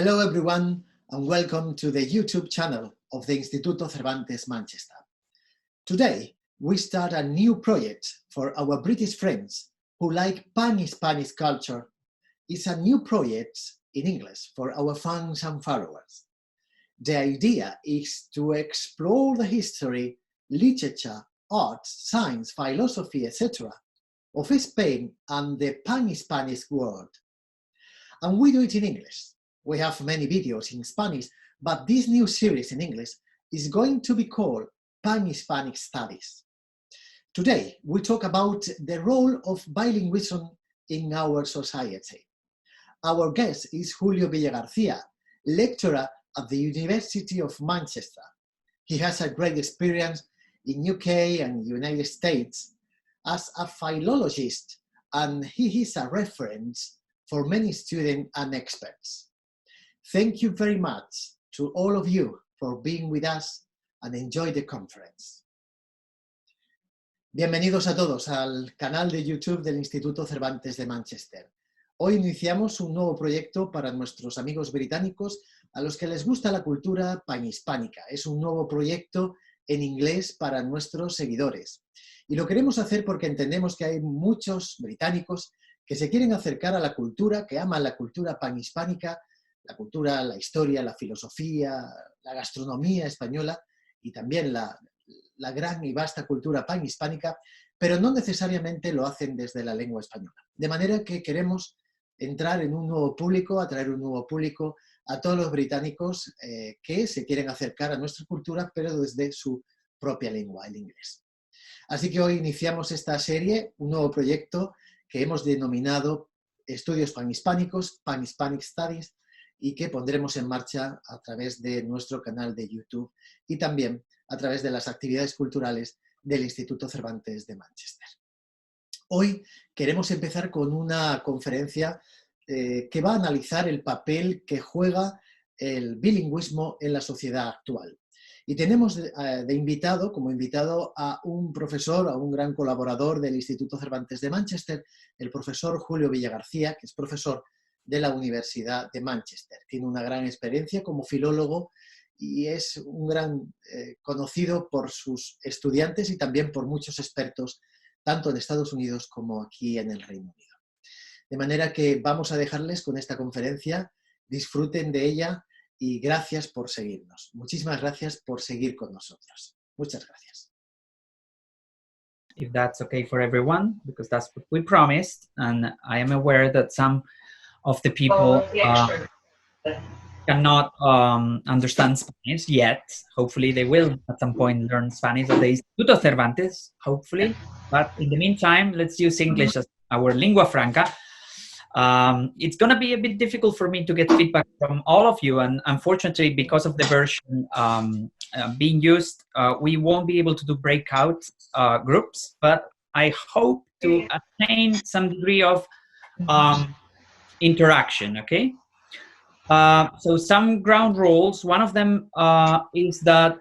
Hello everyone and welcome to the YouTube channel of the Instituto Cervantes Manchester. Today we start a new project for our British friends who like pan-Hispanic culture. It's a new project in English for our fans and followers. The idea is to explore the history, literature, art, science, philosophy, etc. of Spain and the pan-Hispanic world. And we do it in English. We have many videos in Spanish, but this new series in English is going to be called Pan-Hispanic Studies. Today, we talk about the role of bilingualism in our society. Our guest is Julio Villa-García, lecturer at the University of Manchester. He has a great experience in UK and United States as a philologist, and he is a reference for many students and experts. Thank you very much to all of you for being with us and enjoy the conference. Bienvenidos a todos al canal de YouTube del Instituto Cervantes de Manchester. Hoy iniciamos un nuevo proyecto para nuestros amigos británicos a los que les gusta la cultura panhispánica. Es un nuevo proyecto en inglés para nuestros seguidores. Y lo queremos hacer porque entendemos que hay muchos británicos que se quieren acercar a la cultura, que aman la cultura panhispánica, la cultura, la historia, la filosofía, la gastronomía española y también la gran y vasta cultura panhispánica, pero no necesariamente lo hacen desde la lengua española. De manera que queremos entrar en un nuevo público, atraer un nuevo público a todos los británicos que se quieren acercar a nuestra cultura, pero desde su propia lengua, el inglés. Así que hoy iniciamos esta serie, un nuevo proyecto que hemos denominado Estudios Panhispánicos, Pan-Hispanic Studies, y que pondremos en marcha a través de nuestro canal de YouTube y también a través de las actividades culturales del Instituto Cervantes de Manchester. Hoy queremos empezar con una conferencia que va a analizar el papel que juega el bilingüismo en la sociedad actual. Y tenemos como invitado a un profesor, a un gran colaborador del Instituto Cervantes de Manchester, el profesor Julio Villa-García, que es profesor de la Universidad de Manchester. Tiene una gran experiencia como filólogo y es un gran conocido por sus estudiantes y también por muchos expertos, tanto en Estados Unidos como aquí en el Reino Unido. De manera que vamos a dejarles con esta conferencia, disfruten de ella y gracias por seguirnos. Muchísimas gracias por seguir con nosotros. Muchas gracias. If that's okay for everyone, because that's what we promised, and I am aware that some of the people cannot understand Spanish yet. Hopefully they will at some point learn Spanish at the Instituto Cervantes, hopefully. But in the meantime, let's use English as our lingua franca. It's going to be a bit difficult for me to get feedback from all of you, and unfortunately, because of the version being used, we won't be able to do breakout groups, but I hope to attain some degree of interaction, okay? So some ground rules. One of them is that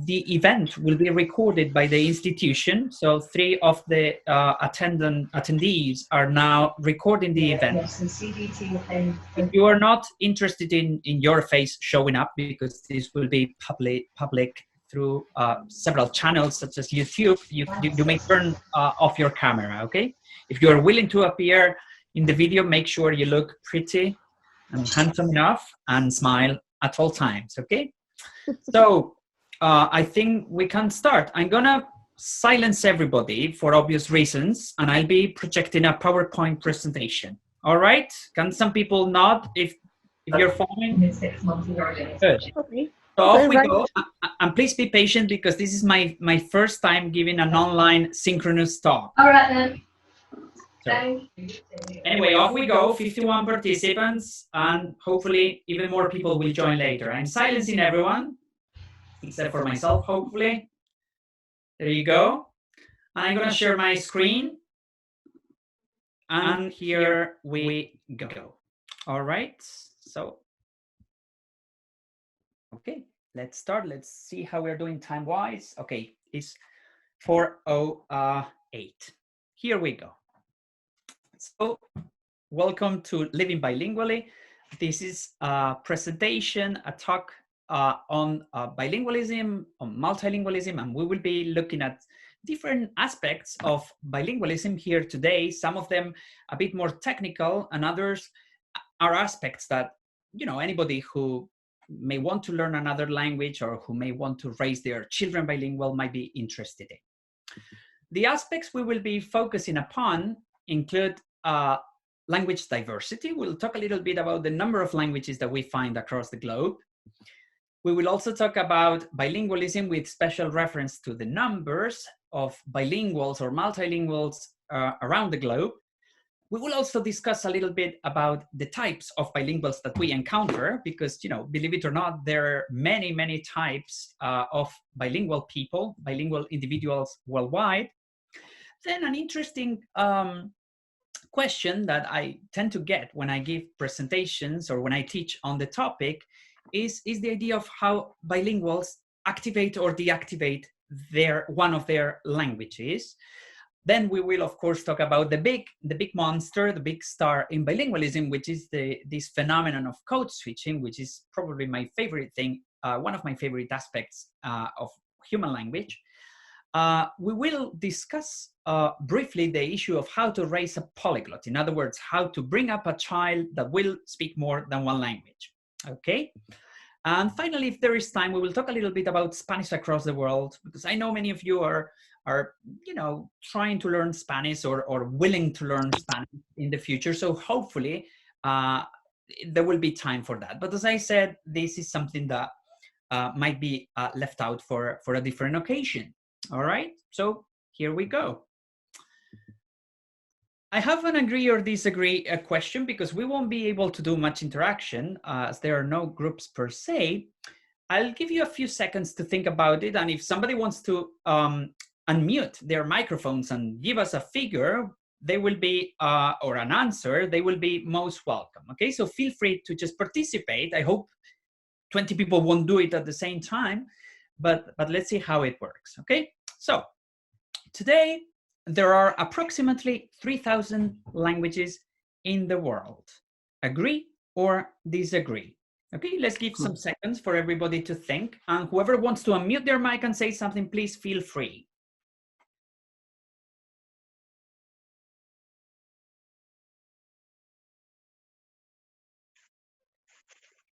the event will be recorded by the institution. So 3 of the attendees are now recording the event. If you are not interested in your face showing up, because this will be public through several channels such as YouTube, you may turn off your camera, okay? If you are willing to appear in the video, make sure you look pretty and handsome enough and smile at all times, okay? So I think we can start. I'm gonna silence everybody for obvious reasons, and I'll be projecting a PowerPoint presentation. All right? Can some people nod if you're following? Good. Okay. So off we go. And please be patient because this is my first time giving an online synchronous talk. All right then. So, anyway, off we go, 51 participants, and hopefully even more people will join later. I'm silencing everyone, except for myself, hopefully. There you go. I'm gonna share my screen, and here we go. All right, so, okay, let's start. Let's see how we're doing time-wise. Okay, it's 4:08. Here we go. So, welcome to Living Bilingually. this is a presentation, a talk on bilingualism, on multilingualism, and we will be looking at different aspects of bilingualism here today. Some of them a bit more technical, and others are aspects that, you know, anybody who may want to learn another language or who may want to raise their children bilingual might be interested in. The aspects we will be focusing upon include language diversity. We'll talk a little bit about the number of languages that we find across the globe. We will also talk about bilingualism with special reference to the numbers of bilinguals or multilinguals around the globe. We will also discuss a little bit about the types of bilinguals that we encounter, because, you know, believe it or not, there are many, many types of bilingual people, bilingual individuals worldwide. Then an interesting question that I tend to get when I give presentations or when I teach on the topic is the idea of how bilinguals activate or deactivate one of their languages. Then we will, of course, talk about the big monster, the big star in bilingualism, which is this phenomenon of code switching, which is probably my favorite thing, one of my favorite aspects of human language. We will discuss briefly the issue of how to raise a polyglot. In other words, how to bring up a child that will speak more than one language. Okay. And finally, if there is time, we will talk a little bit about Spanish across the world, because I know many of you are you know, trying to learn Spanish or willing to learn Spanish in the future. So hopefully there will be time for that. But as I said, this is something that might be left out for a different occasion. All right, so here we go. I have an agree or disagree question, because we won't be able to do much interaction as there are no groups per se. I'll give you a few seconds to think about it. And if somebody wants to unmute their microphones and give us a figure, they will be, or an answer, they will be most welcome. Okay, so feel free to just participate. I hope 20 people won't do it at the same time, but let's see how it works. Okay, so today there are approximately 3,000 languages in the world. Agree or disagree? Okay, let's give some seconds for everybody to think, and whoever wants to unmute their mic and say something, please feel free.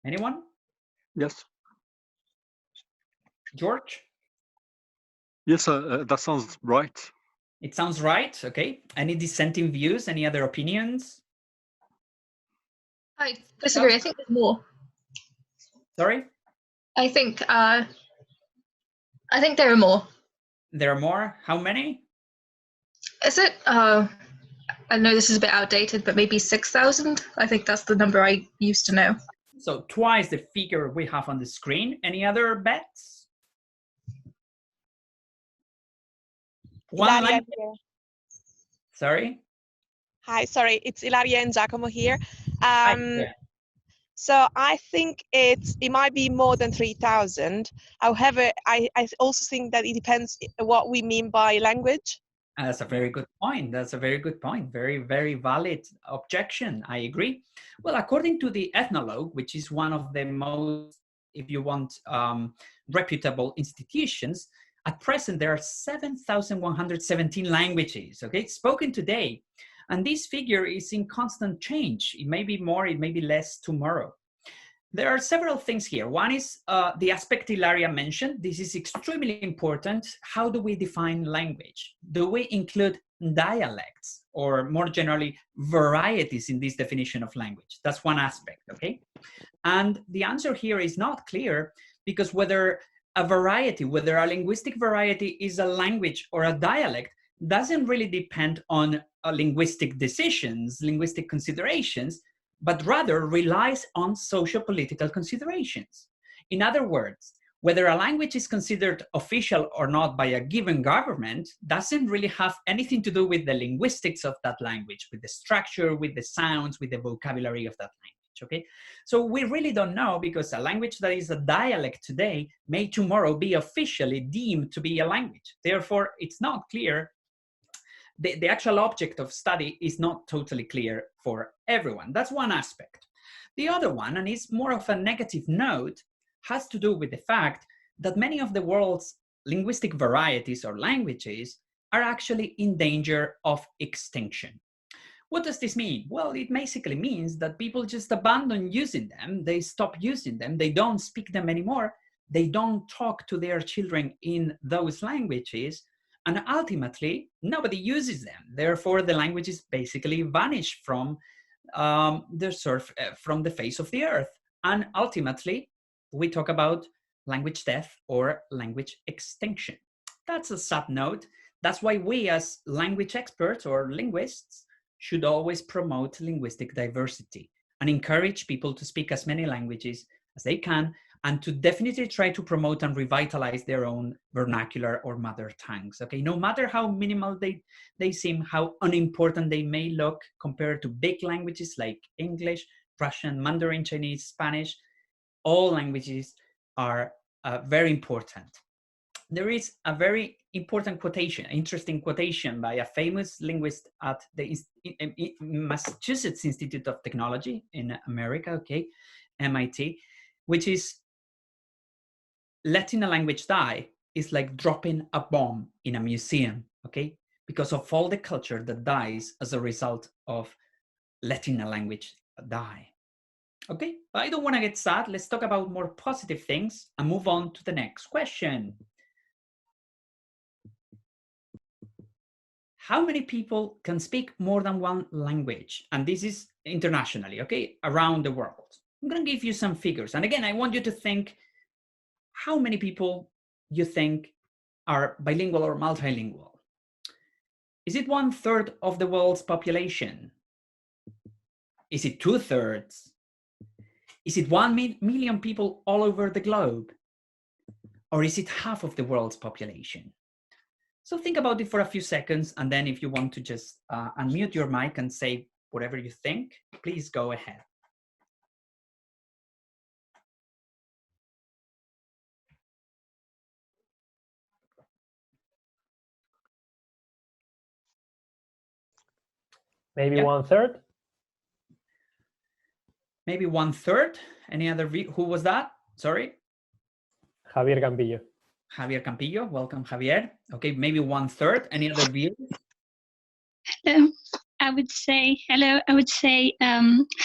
Anyone? Yes. George? Yes, that sounds right. It sounds right. Okay. Any dissenting views? Any other opinions? I disagree. I think there's more. Sorry? I think there are more. There are more? How many? Is it? I know this is a bit outdated, but maybe 6,000. I think that's the number I used to know. So twice the figure we have on the screen. Any other bets? One language. Sorry? Hi, sorry, it's Ilaria and Giacomo here. Hi. So I think it might be more than 3,000. However, I also think that it depends what we mean by language. That's a very good point. That's a very good point. Very, very valid objection. I agree. Well, according to the Ethnologue, which is one of the most, if you want, reputable institutions, at present, there are 7,117 languages, okay, spoken today. And this figure is in constant change. It may be more, it may be less tomorrow. There are several things here. One is the aspect Ilaria mentioned. This is extremely important. How do we define language? Do we include dialects, or more generally, varieties in this definition of language? That's one aspect, okay? And the answer here is not clear, because whether a variety, whether a linguistic variety is a language or a dialect, doesn't really depend on linguistic decisions, linguistic considerations, but rather relies on socio-political considerations. In other words, whether a language is considered official or not by a given government doesn't really have anything to do with the linguistics of that language, with the structure, with the sounds, with the vocabulary of that language. Okay, so we really don't know, because a language that is a dialect today may tomorrow be officially deemed to be a language. Therefore, it's not clear. The actual object of study is not totally clear for everyone. That's one aspect. The other one, and it's more of a negative note, has to do with the fact that many of the world's linguistic varieties or languages are actually in danger of extinction. What does this mean? Well, it basically means that people just abandon using them, they stop using them, they don't speak them anymore, they don't talk to their children in those languages, and ultimately nobody uses them. Therefore, the languages basically vanish from from the face of the earth. And ultimately, we talk about language death or language extinction. That's a sad note. That's why we as language experts or linguists should always promote linguistic diversity and encourage people to speak as many languages as they can, and to definitely try to promote and revitalize their own vernacular or mother tongues, okay? No matter how minimal they seem, how unimportant they may look compared to big languages like English, Russian, Mandarin, Chinese, Spanish, all languages are very important. There is a very important quotation, interesting quotation by a famous linguist at the Massachusetts Institute of Technology in America, okay, MIT, which is, letting a language die is like dropping a bomb in a museum, okay? Because of all the culture that dies as a result of letting a language die. Okay, but I don't want to get sad. Let's talk about more positive things and move on to the next question. How many people can speak more than one language? And this is internationally, okay, around the world. I'm going to give you some figures. And again, I want you to think how many people you think are bilingual or multilingual. Is it 1/3 of the world's population? Is it 2/3? Is it 1 million people all over the globe? Or is it half of the world's population? So think about it for a few seconds, and then if you want to just unmute your mic and say whatever you think, please go ahead. Maybe Yeah. 1/3. Maybe 1/3. Any other view? Who was that? Sorry. Javier Campillo. Javier Campillo. Welcome, Javier. Okay, maybe 1/3. Any other view? Hello. I would say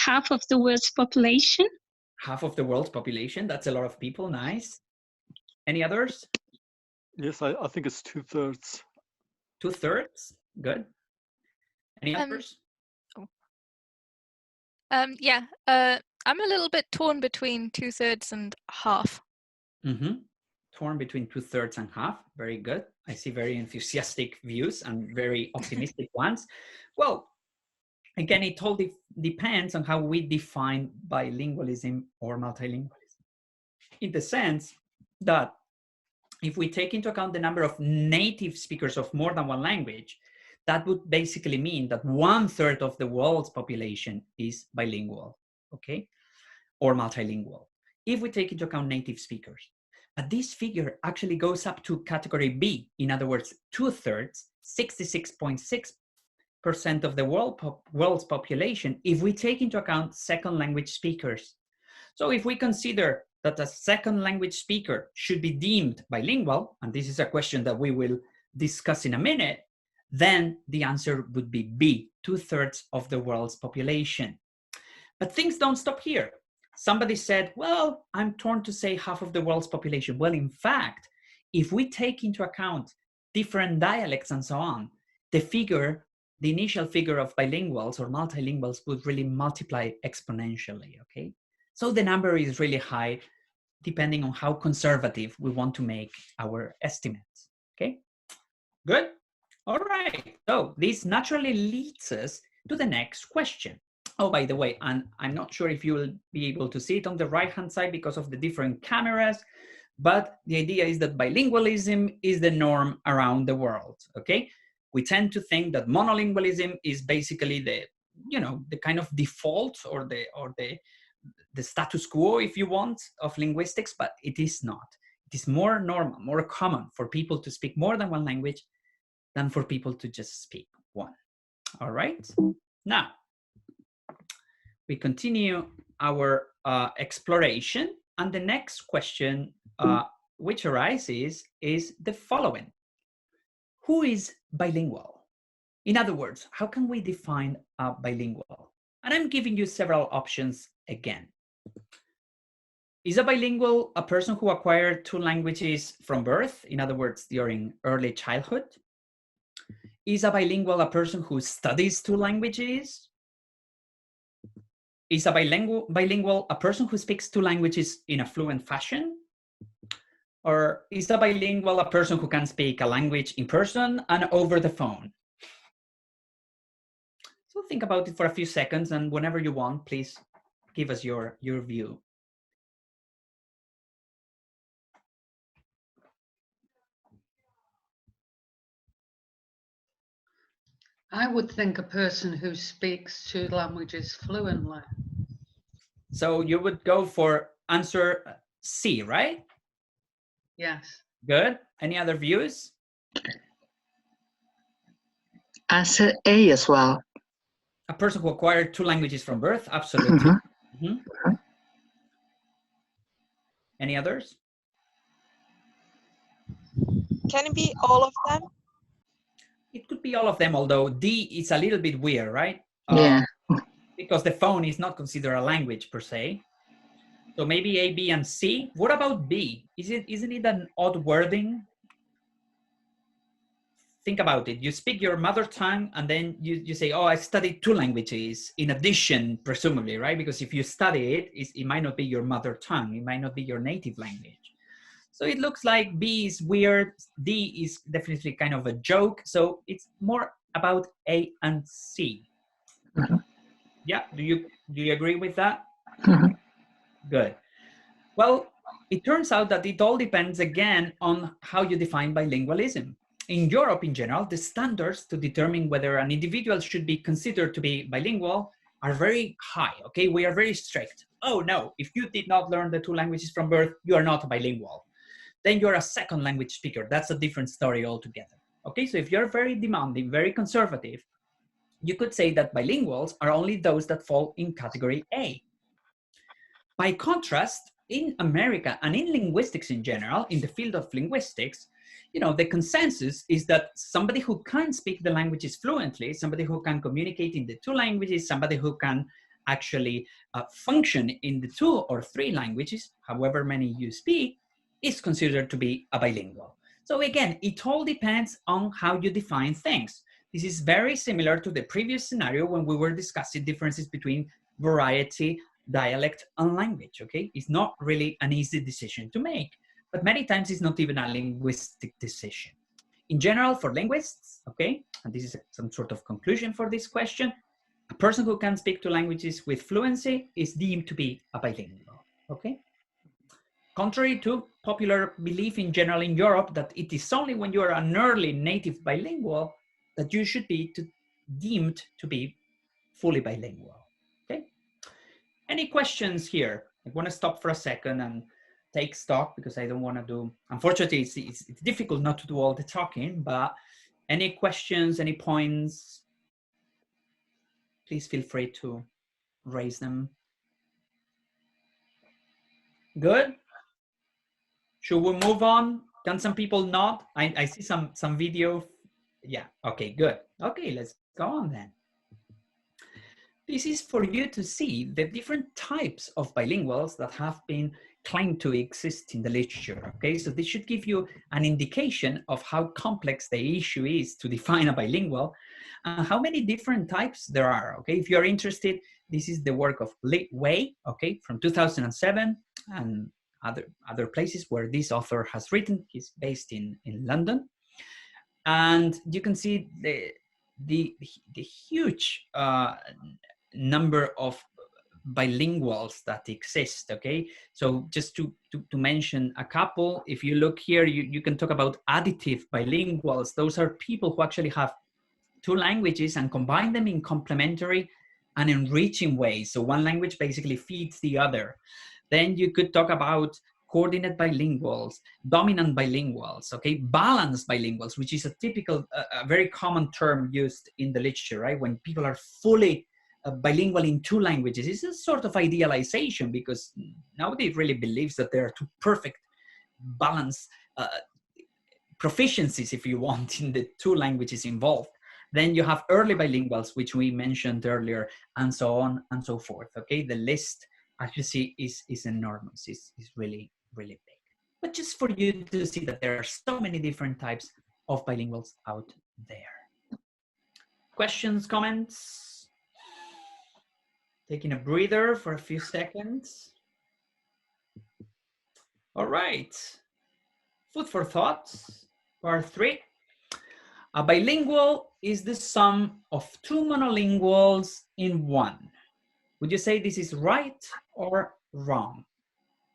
half of the world's population. Half of the world's population. That's a lot of people. Nice. Any others? Yes, I think it's 2/3. 2/3. Good. Any others? Yeah, I'm a little bit torn between 2/3 and half. Torn between 2/3 and half. Very good. I see very enthusiastic views and very optimistic ones. Well, again, it all depends on how we define bilingualism or multilingualism. In the sense that if we take into account the number of native speakers of more than one language, that would basically mean that 1/3 of the world's population is bilingual, okay, or multilingual, if we take into account native speakers. But this figure actually goes up to category B. In other words, 2/3, 66.6% of the world's population, if we take into account second language speakers. So if we consider that a second language speaker should be deemed bilingual, and this is a question that we will discuss in a minute, then the answer would be B, 2/3 of the world's population. But things don't stop here. Somebody said, well, I'm torn to say half of the world's population. Well, in fact, if we take into account different dialects and so on, the initial figure of bilinguals or multilinguals would really multiply exponentially, okay? So the number is really high, depending on how conservative we want to make our estimates, okay? Good? All right, so this naturally leads us to the next question. Oh, by the way, and I'm not sure if you will be able to see it on the right-hand side because of the different cameras, but the idea is that bilingualism is the norm around the world, okay? We tend to think that monolingualism is basically the kind of default or the status quo, if you want, of linguistics, but it is not. It is more normal, more common for people to speak more than one language than for people to just speak one. All right? Now, we continue our exploration. And the next question which arises is the following. Who is bilingual? In other words, how can we define a bilingual? And I'm giving you several options again. Is a bilingual a person who acquired 2 languages from birth? In other words, during early childhood? Is a bilingual a person who studies 2 languages? Is a bilingual a person who speaks 2 languages in a fluent fashion? Or is a bilingual a person who can speak a language in person and over the phone? So think about it for a few seconds, and whenever you want, please give us your view. I would think a person who speaks 2 languages fluently. So you would go for answer C, right? Yes. Good. Any other views? Answer A as well. A person who acquired 2 languages from birth, absolutely. Any others? Can it be all of them? It could be all of them, although D is a little bit weird, right? Yeah. Because the phone is not considered a language per se. So maybe A, B, and C. What about B? Isn't it an odd wording? Think about it. You speak your mother tongue, and then you say, oh, I studied 2 languages in addition, presumably, right? Because if you study it, it might not be your mother tongue. It might not be your native language. So it looks like B is weird. D is definitely kind of a joke. So it's more about A and C. Yeah, do you agree with that? Good. Well, it turns out that it all depends again on how you define bilingualism. In Europe in general, the standards to determine whether an individual should be considered to be bilingual are very high, okay? We are very strict. Oh no, if you did not learn the 2 languages from birth, you are not bilingual. Then you're a second language speaker. That's a different story altogether. Okay, so if you're very demanding, very conservative, you could say that bilinguals are only those that fall in category A. By contrast, in America and in linguistics in general, in the field of linguistics, you know, the consensus is that somebody who can speak the languages fluently, somebody who can communicate in the 2 languages, somebody who can actually function in the 2 or 3 languages, however many you speak, is considered to be a bilingual. So again, it all depends on how you define things. This is very similar to the previous scenario when we were discussing differences between variety, dialect, and language, okay? It's not really an easy decision to make, but many times it's not even a linguistic decision. In general, for linguists, okay, and this is some sort of conclusion for this question, a person who can speak 2 languages with fluency is deemed to be a bilingual, okay? Contrary to popular belief in general in Europe that it is only when you are an early native bilingual that you should be deemed to be fully bilingual, okay? Any questions here? I want to stop for a second and take stock because I don't want to do, unfortunately, it's difficult not to do all the talking, but any questions, any points, please feel free to raise them. Good? Should we move on? Can some people nod? I see some video. Yeah, okay, good. Okay, let's go on then. This is for you to see the different types of bilinguals that have been claimed to exist in the literature, okay? So this should give you an indication of how complex the issue is to define a bilingual and how many different types there are, okay? If you're interested, this is the work of Li Wei, okay, from 2007, and other places where this author has written. He's based in London. And you can see the huge number of bilinguals that exist, okay? So just to mention a couple, if you look here, you can talk about additive bilinguals. Those are people who actually have 2 languages and combine them in complementary and enriching ways. So one language basically feeds the other. Then you could talk about coordinate bilinguals, dominant bilinguals, okay? Balanced bilinguals, which is a typical, a very common term used in the literature, right? When people are fully bilingual in 2 languages is a sort of idealization, because nobody really believes that there are 2 perfect balanced proficiencies, if you want, in the 2 languages involved. Then you have early bilinguals, which we mentioned earlier, and so on and so forth. Okay, the list, as you see, is enormous. Is really, really big. But just for you to see that there are so many different types of bilinguals out there. Questions, comments? Taking a breather for a few seconds. All right. Food for thought, part 3. A bilingual is the sum of 2 monolinguals in 1. Would you say this is right or wrong?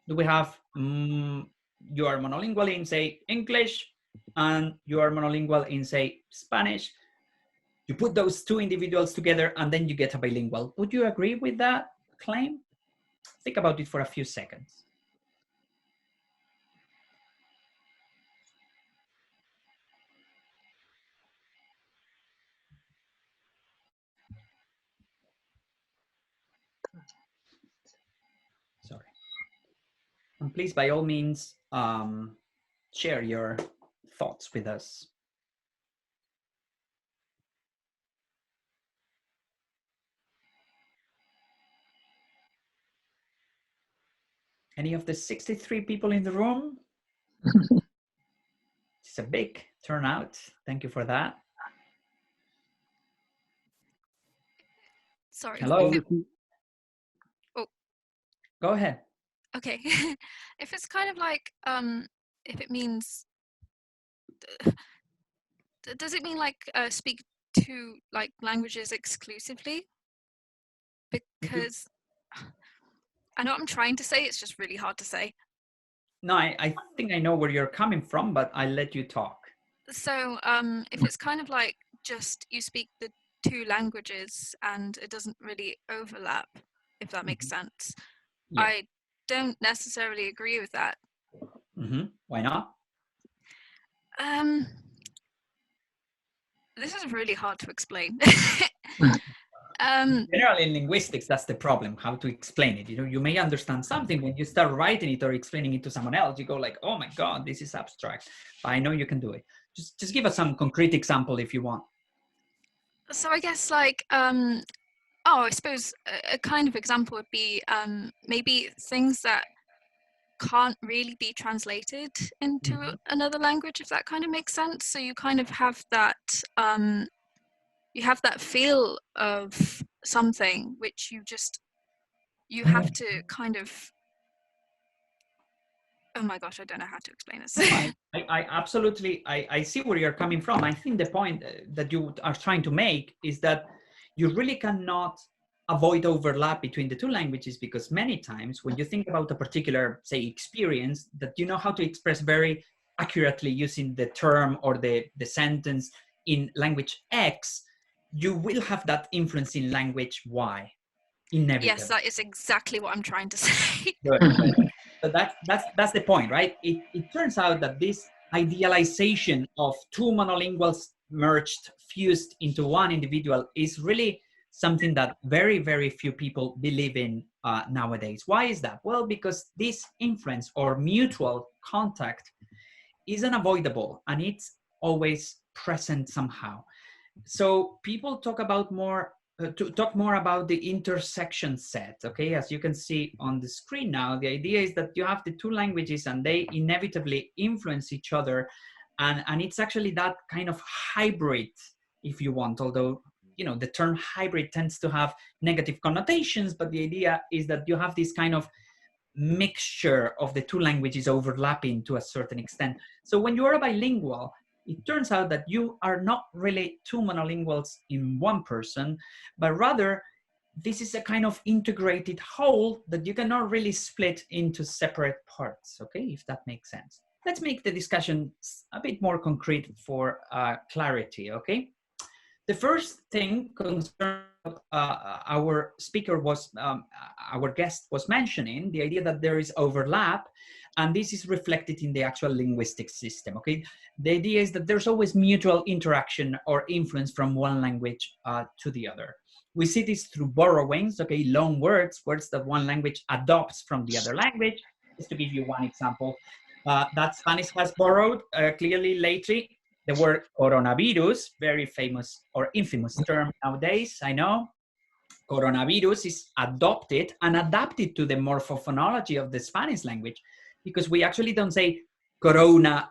Do we have, you are monolingual in, say, English, and you are monolingual in, say, Spanish. You put those 2 individuals together and then you get a bilingual. Would you agree with that claim? Think about it for a few seconds. Sorry. And please, by all means, share your thoughts with us. Any of the 63 people in the room? It's a big turnout. Thank you for that. Sorry. Hello. Oh. Go ahead. Okay. If it's kind of like, if it means, does it mean like speak 2 like languages exclusively? Because I know what I'm trying to say, it's just really hard to say. No, I think I know where you're coming from, but I'll let you talk. So if it's kind of like just you speak the 2 languages and it doesn't really overlap, if that makes sense. Yeah. I don't necessarily agree with that. Why not? This is really hard to explain. Generally in linguistics, that's the problem, how to explain it. You know, you may understand something when you start writing it or explaining it to someone else. You go like, oh my God, this is abstract. But I know you can do it. Just give us some concrete example if you want. So I guess like, I suppose a kind of example would be maybe things that can't really be translated into another language, if that kind of makes sense. So you kind of have that, you have that feel of something which you have to kind of, oh my gosh, I don't know how to explain this. I absolutely, I see where you're coming from. I think the point that you are trying to make is that you really cannot avoid overlap between the 2 languages, because many times when you think about a particular, say, experience that you know how to express very accurately using the term or the sentence in language X, you will have that influence in language Y. Inevitably. Yes, that is exactly what I'm trying to say. Good. So that's the point, right? It turns out that this idealization of 2 monolinguals merged, fused into 1 individual is really something that very, very few people believe in nowadays. Why is that? Well, because this influence or mutual contact is unavoidable and it's always present somehow. So people talk about talk more about the intersection set, okay? As you can see on the screen now, the idea is that you have the 2 languages and they inevitably influence each other. And it's actually that kind of hybrid, if you want, although, you know, the term hybrid tends to have negative connotations, but the idea is that you have this kind of mixture of the 2 languages overlapping to a certain extent. So when you are a bilingual, it turns out that you are not really 2 monolinguals in 1 person, but rather this is a kind of integrated whole that you cannot really split into separate parts, okay, if that makes sense. Let's make the discussion a bit more concrete for clarity, okay? The first thing concerned our speaker was, our guest was mentioning, the idea that there is overlap, and this is reflected in the actual linguistic system, okay? The idea is that there's always mutual interaction or influence from one language to the other. We see this through borrowings, okay, loan words, words that one language adopts from the other language. Just to give you one example, that Spanish has borrowed clearly lately, the word coronavirus, very famous or infamous term nowadays, I know. Coronavirus is adopted and adapted to the morphophonology of the Spanish language, because we actually don't say coronavirus,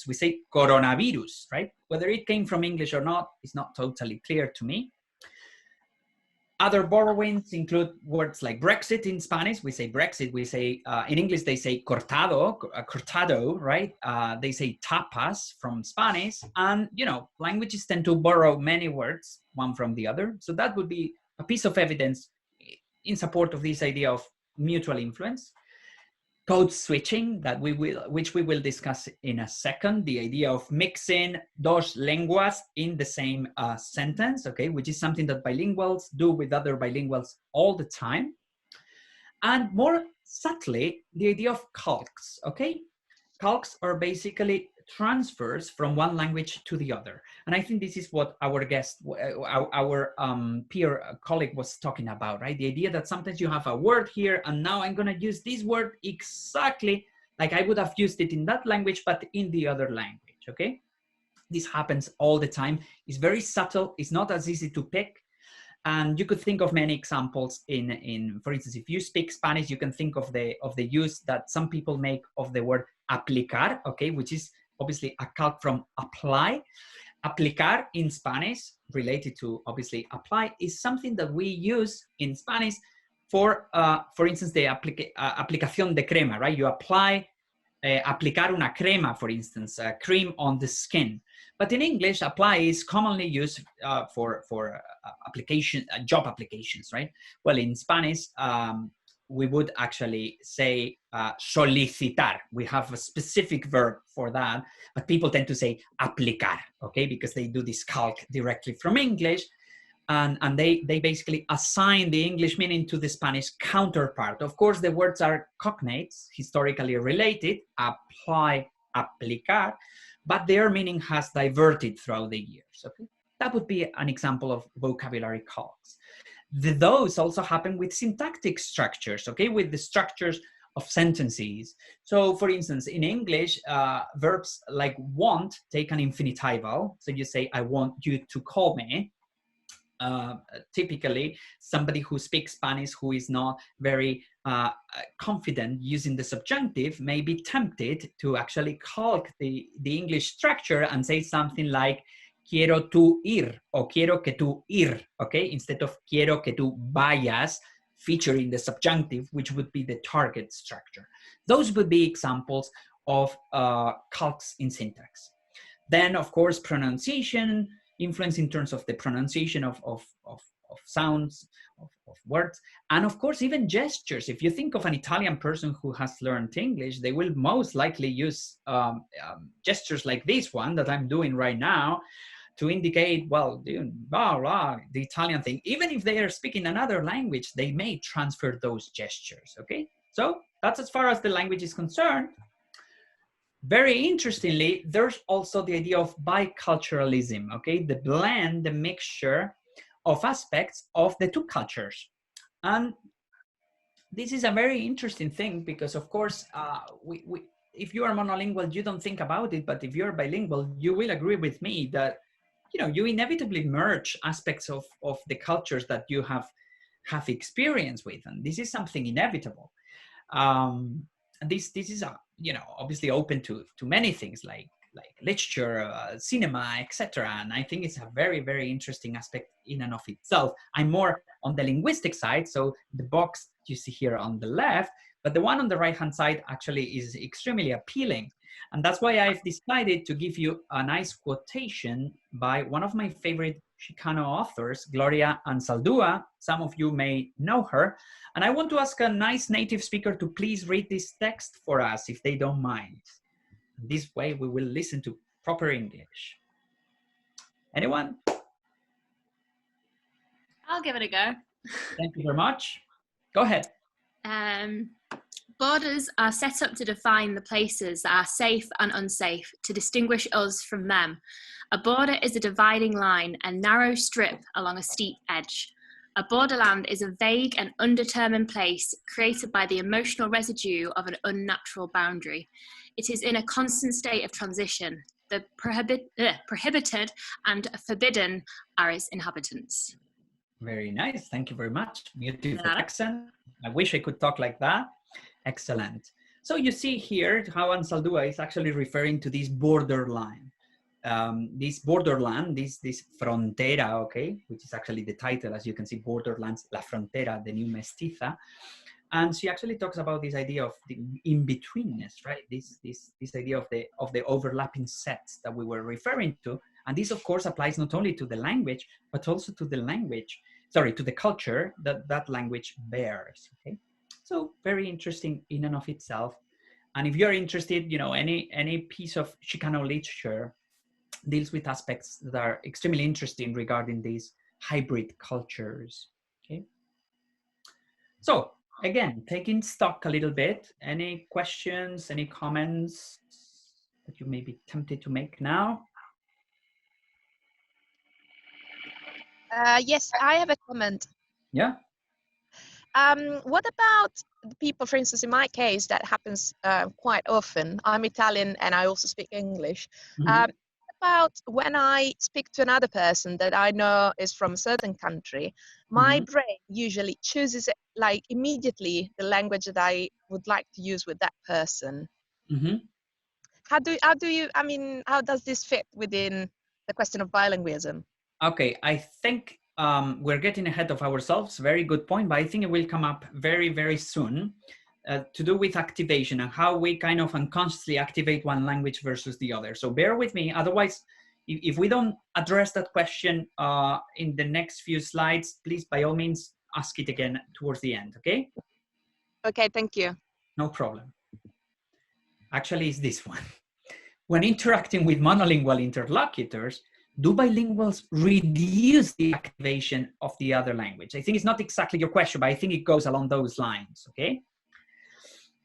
we say coronavirus, right? Whether it came from English or not is not totally clear to me. Other borrowings include words like Brexit in Spanish. We say Brexit. We say, in English, they say cortado, right? They say tapas from Spanish. And, you know, languages tend to borrow many words, one from the other. So that would be a piece of evidence in support of this idea of mutual influence. Code switching, which we will discuss in a second, the idea of mixing dos lenguas in the same sentence, okay, which is something that bilinguals do with other bilinguals all the time. And more subtly, the idea of calques, okay? Calques are basically transfers from one language to the other. And I think this is what our guest, our peer colleague was talking about, right? The idea that sometimes you have a word here and now I'm going to use this word exactly like I would have used it in that language, but in the other language, okay? This happens all the time. It's very subtle. It's not as easy to pick. And you could think of many examples for instance, if you speak Spanish, you can think of the use that some people make of the word aplicar, okay, which is obviously a calque from apply. Aplicar in Spanish, related to obviously apply, is something that we use in Spanish for instance, the aplicación de crema, right? You apply, aplicar una crema, for instance, cream on the skin. But in English, apply is commonly used for job applications, right? Well, in Spanish, we would actually say solicitar. We have a specific verb for that, but people tend to say aplicar, okay? Because they do this calque directly from English, and they basically assign the English meaning to the Spanish counterpart. Of course, the words are cognates, historically related, apply, aplicar, but their meaning has diverted throughout the years, okay? That would be an example of vocabulary calques. Those also happen with syntactic structures, okay, with the structures of sentences. So for instance, in English, verbs like want take an infinitival. So you say, I want you to call me. Typically, somebody who speaks Spanish who is not very confident using the subjunctive may be tempted to actually calque the English structure and say something like, quiero tú ir, or quiero que tú ir, okay? Instead of quiero que tú vayas, featuring the subjunctive, which would be the target structure. Those would be examples of calques in syntax. Then, of course, pronunciation, influence in terms of the pronunciation of sounds, of words, and of course, even gestures. If you think of an Italian person who has learned English, they will most likely use gestures like this one that I'm doing right now to indicate, well, blah, blah, the Italian thing. Even if they are speaking another language, they may transfer those gestures, okay? So that's as far as the language is concerned. Very interestingly, there's also the idea of biculturalism, okay? The blend, the mixture of aspects of the two cultures. And this is a very interesting thing because, of course, if you are monolingual, you don't think about it, but if you're bilingual, you will agree with me that, you know, you inevitably merge aspects of the cultures that you have experience with, and this is something inevitable. This is you know, obviously open to many things like literature, cinema, etc. And I think it's a very, very interesting aspect in and of itself. I'm more on the linguistic side, so the box you see here on the left, but the one on the right-hand side actually is extremely appealing. And that's why I've decided to give you a nice quotation by one of my favorite Chicano authors, Gloria Anzaldúa. Some of you may know her. And I want to ask a nice native speaker to please read this text for us, if they don't mind. This way we will listen to proper English. Anyone? I'll give it a go. Thank you very much. Go ahead. Borders are set up to define the places that are safe and unsafe, to distinguish us from them. A border is a dividing line, a narrow strip along a steep edge. A borderland is a vague and undetermined place created by the emotional residue of an unnatural boundary. It is in a constant state of transition. The prohibited and forbidden are its inhabitants. Very nice. Thank you very much. Beautiful accent. I wish I could talk like that. Excellent. So you see here how Ansaldúa is actually referring to this borderline. This borderland, this frontera, okay, which is actually the title, as you can see, Borderlands, La Frontera, the new mestiza. And she actually talks about this idea of the in-betweenness, right? This idea of the overlapping sets that we were referring to. And this, of course, applies not only to the language, but also to the to the culture that language bears, okay? So very interesting in and of itself. And if you're interested, you know, any piece of Chicano literature deals with aspects that are extremely interesting regarding these hybrid cultures, okay? So again, taking stock a little bit, any questions, any comments that you may be tempted to make now? Yes, I have a comment. Yeah. What about the people, for instance, in my case, that happens quite often. I'm Italian and I also speak English. Mm-hmm. About when I speak to another person that I know is from a certain country, my brain usually chooses like immediately the language that I would like to use with that person. Mm-hmm. How does this fit within the question of bilingualism? Okay, I think we're getting ahead of ourselves. Very good point, but I think it will come up very, very soon to do with activation and how we kind of unconsciously activate one language versus the other. So bear with me. Otherwise, if we don't address that question in the next few slides, please, by all means, ask it again towards the end, okay? Okay, thank you. No problem. Actually, it's this one. When interacting with monolingual interlocutors, do bilinguals reduce the activation of the other language? I think it's not exactly your question, but I think it goes along those lines, okay?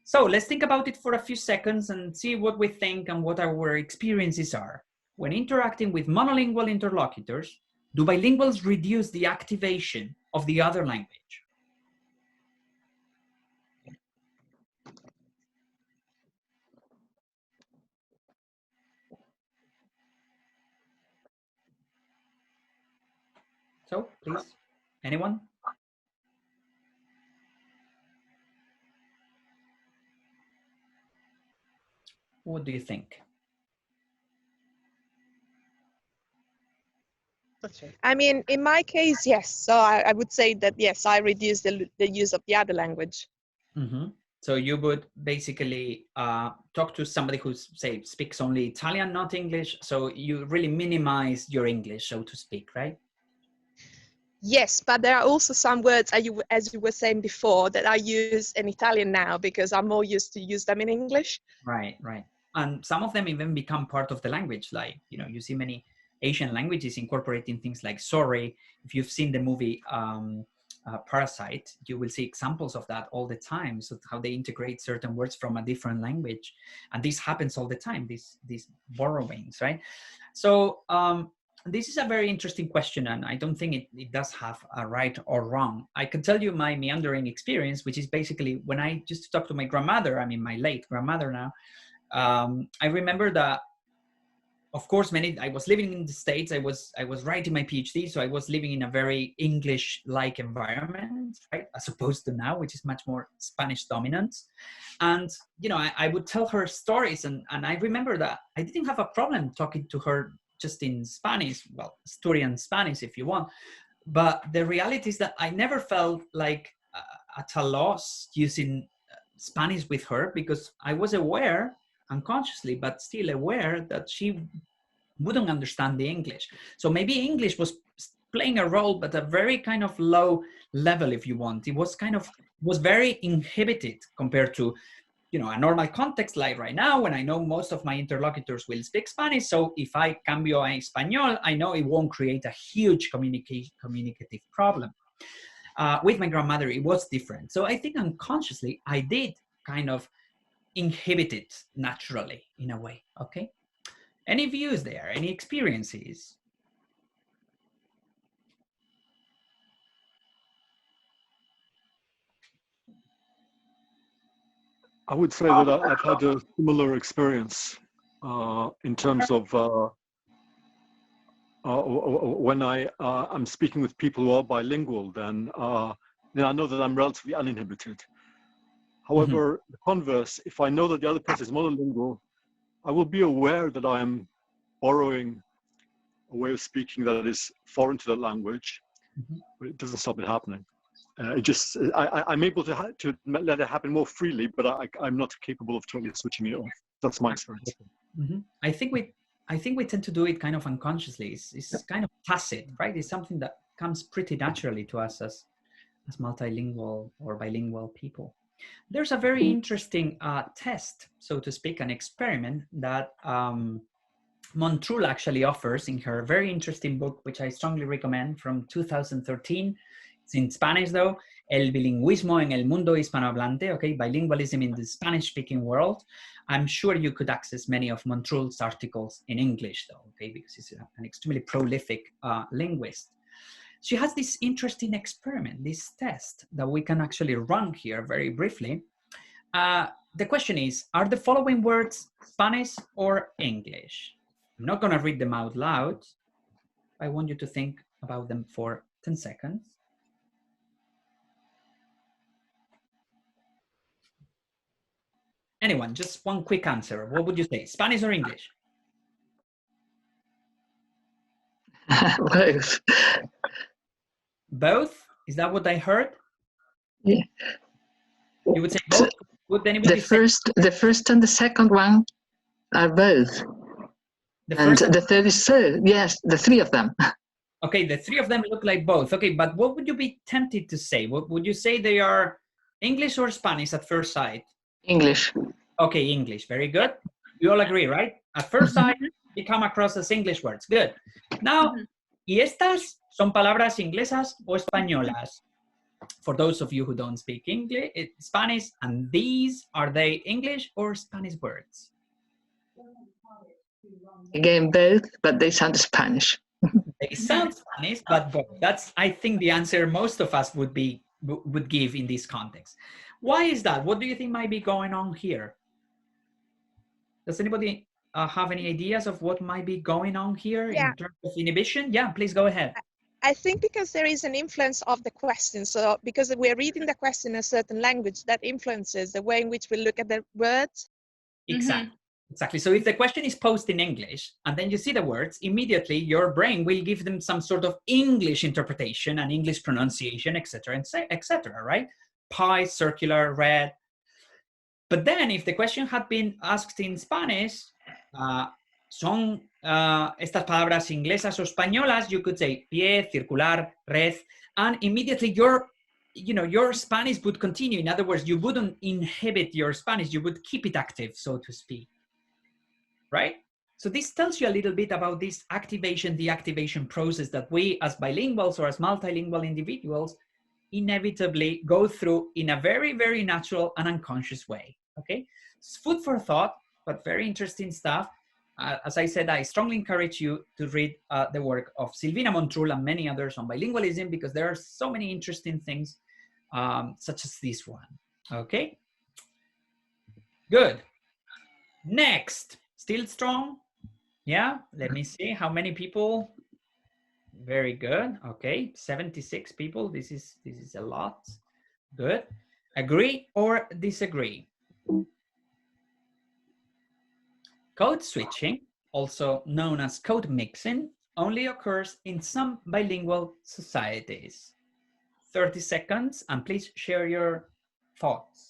So let's think about it for a few seconds and see what we think and what our experiences are. When interacting with monolingual interlocutors, do bilinguals reduce the activation of the other language? So, please, anyone? What do you think? I mean, in my case, yes. So I would say that, yes, I reduce the use of the other language. Mm-hmm. So you would basically talk to somebody who, say, speaks only Italian, not English. So you really minimize your English, so to speak, right? Yes, but there are also some words, as you were saying before, that I use in Italian now because I'm more used to use them in English. Right, right. And some of them even become part of the language. Like, you know, you see many Asian languages incorporating things like sorry. If you've seen the movie Parasite, you will see examples of that all the time. So how they integrate certain words from a different language. And this happens all the time, these borrowings, right? So this is a very interesting question, and I don't think it does have a right or wrong. I can tell you my meandering experience, which is basically when I used to talk to my grandmother, I mean my late grandmother now, I remember that, of course, I was living in the States, I was writing my PhD, so I was living in a very English-like environment, right, as opposed to now, which is much more Spanish dominant. And, you know, I would tell her stories, and I remember that I didn't have a problem talking to her just in Spanish, well, Asturian Spanish if you want. But the reality is that I never felt like at a loss using Spanish with her, because I was aware, unconsciously, but still aware, that she wouldn't understand the English. So maybe English was playing a role, but a very kind of low level, if you want. It was very inhibited compared to, you know, a normal context like right now, when I know most of my interlocutors will speak Spanish. So if I cambio a español, I know it won't create a huge communicative problem. With my grandmother, it was different. So I think unconsciously, I did kind of inhibited naturally in a way, okay? Any views there, any experiences? I would say that I've had a similar experience in terms of when I'm speaking with people who are bilingual, then I know that I'm relatively uninhibited. However, the converse, if I know that the other person is monolingual, I will be aware that I am borrowing a way of speaking that is foreign to that language, but it doesn't stop it happening. I'm able to let it happen more freely, but I'm not capable of totally switching it off. That's my experience. I think we tend to do it kind of unconsciously. It's kind of tacit, right? It's something that comes pretty naturally to us as multilingual or bilingual people. There's a very interesting test, so to speak, an experiment that Montrul actually offers in her very interesting book, which I strongly recommend, from 2013. It's in Spanish though, El bilingüismo en el mundo hispanohablante, okay, bilingualism in the Spanish-speaking world. I'm sure you could access many of Montrul's articles in English though, okay, because he's an extremely prolific linguist. She has this interesting experiment, this test that we can actually run here very briefly. The question is, are the following words Spanish or English? I'm not going to read them out loud. I want you to think about them for 10 seconds. Anyone, just one quick answer. What would you say, Spanish or English? Both. Both? Is that what I heard? Yeah. You would say both? Would anybody the first and the second one are both. And the third is third. Yes, the three of them. Okay, the three of them look like both. Okay, but what would you be tempted to say? What would you say they are, English or Spanish at first sight? English. Okay, English. Very good. You all agree, right? At first sight, they come across as English words. Good. Now, ¿y estas son palabras inglesas o españolas? For those of you who don't speak English, Spanish, and these, are they English or Spanish words? Again, both, but they sound Spanish. They sound Spanish, but both. That's, I think, the answer most of us would give in this context. Why is that? What do you think might be going on here? Does anybody have any ideas of what might be going on here in terms of inhibition? Yeah, please go ahead. I think because there is an influence of the question. So because we're reading the question in a certain language, that influences the way in which we look at the words. Exactly. Exactly. So if the question is posed in English and then you see the words, immediately your brain will give them some sort of English interpretation and English pronunciation, etc., etc., right? Pie, circular, red. But then if the question had been asked in Spanish, son estas palabras inglesas o españolas, you could say pie, circular, red, and immediately your Spanish would continue. In other words, you wouldn't inhibit your Spanish, you would keep it active, so to speak. Right? So this tells you a little bit about this activation, deactivation process that we as bilinguals or as multilingual individuals inevitably go through in a very, very natural and unconscious way. Okay? It's food for thought, but very interesting stuff. As I said, I strongly encourage you to read the work of Silvina Montrul and many others on bilingualism, because there are so many interesting things, such as this one. Okay? Good. Next. Still strong? Yeah, let me see how many people. Very good. Okay, 76 people. This is a lot. Good. Agree or disagree? Code switching, also known as code mixing, only occurs in some bilingual societies. 30 seconds, and please share your thoughts.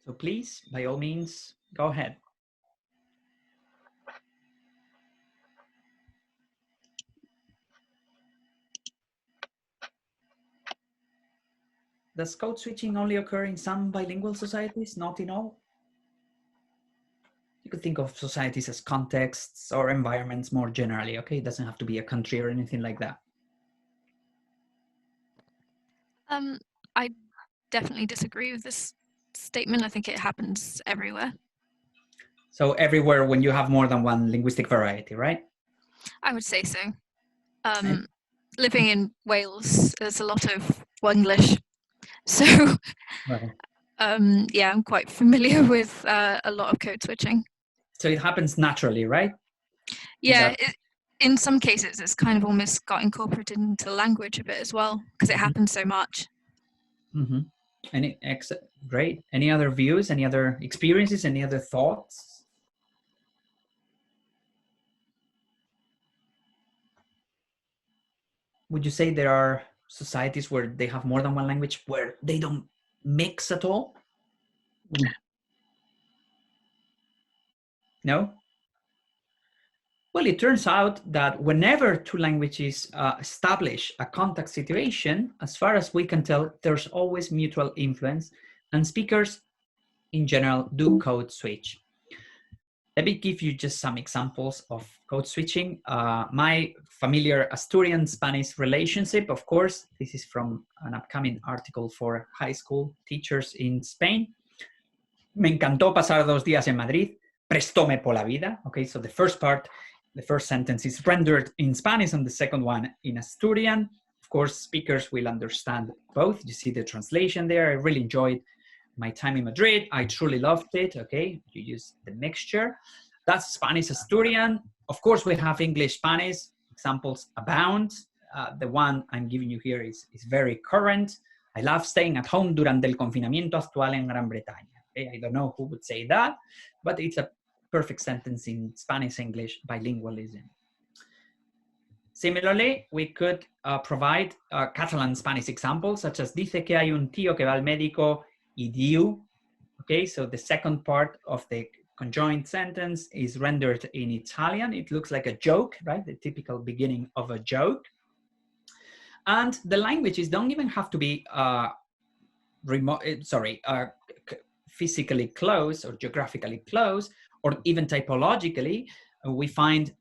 So please, by all means, go ahead. Does code switching only occur in some bilingual societies, not in all? You could think of societies as contexts or environments more generally, okay? It doesn't have to be a country or anything like that. I definitely disagree with this statement. I think it happens everywhere. So everywhere when you have more than one linguistic variety, right? I would say so. Living in Wales, there's a lot of Wenglish. So, yeah, I'm quite familiar with a lot of code switching. So it happens naturally, right? Yeah, in some cases, it's kind of almost got incorporated into language a bit as well, because it happens so much. Great. Any other views, any other experiences, any other thoughts? Would you say there are societies where they have more than one language where they don't mix at all? No? Well, it turns out that whenever two languages establish a contact situation, as far as we can tell, there's always mutual influence, and speakers in general do code switch. Let me give you just some examples of code switching. My familiar Asturian-Spanish relationship, of course, this is from an upcoming article for high school teachers in Spain. Me encantó pasar 2 días en Madrid. Prestóme por la vida. Okay, so the first part, the first sentence is rendered in Spanish and the second one in Asturian. Of course, speakers will understand both. You see the translation there. I really enjoyed my time in Madrid. I truly loved it. Okay, you use the mixture. That's Spanish Asturian. Of course, we have English Spanish. Examples abound. The one I'm giving you here is very current. I love staying at home durante el confinamiento actual en Gran Bretaña. Okay, I don't know who would say that, but it's a perfect sentence in Spanish-English bilingualism. Similarly, we could provide Catalan-Spanish examples, such as dice que hay un tío que va al médico y diu. Okay, so the second part of the conjoined sentence is rendered in Italian. It looks like a joke, right? The typical beginning of a joke. And the languages don't even have to be physically close or geographically close, or even typologically. We find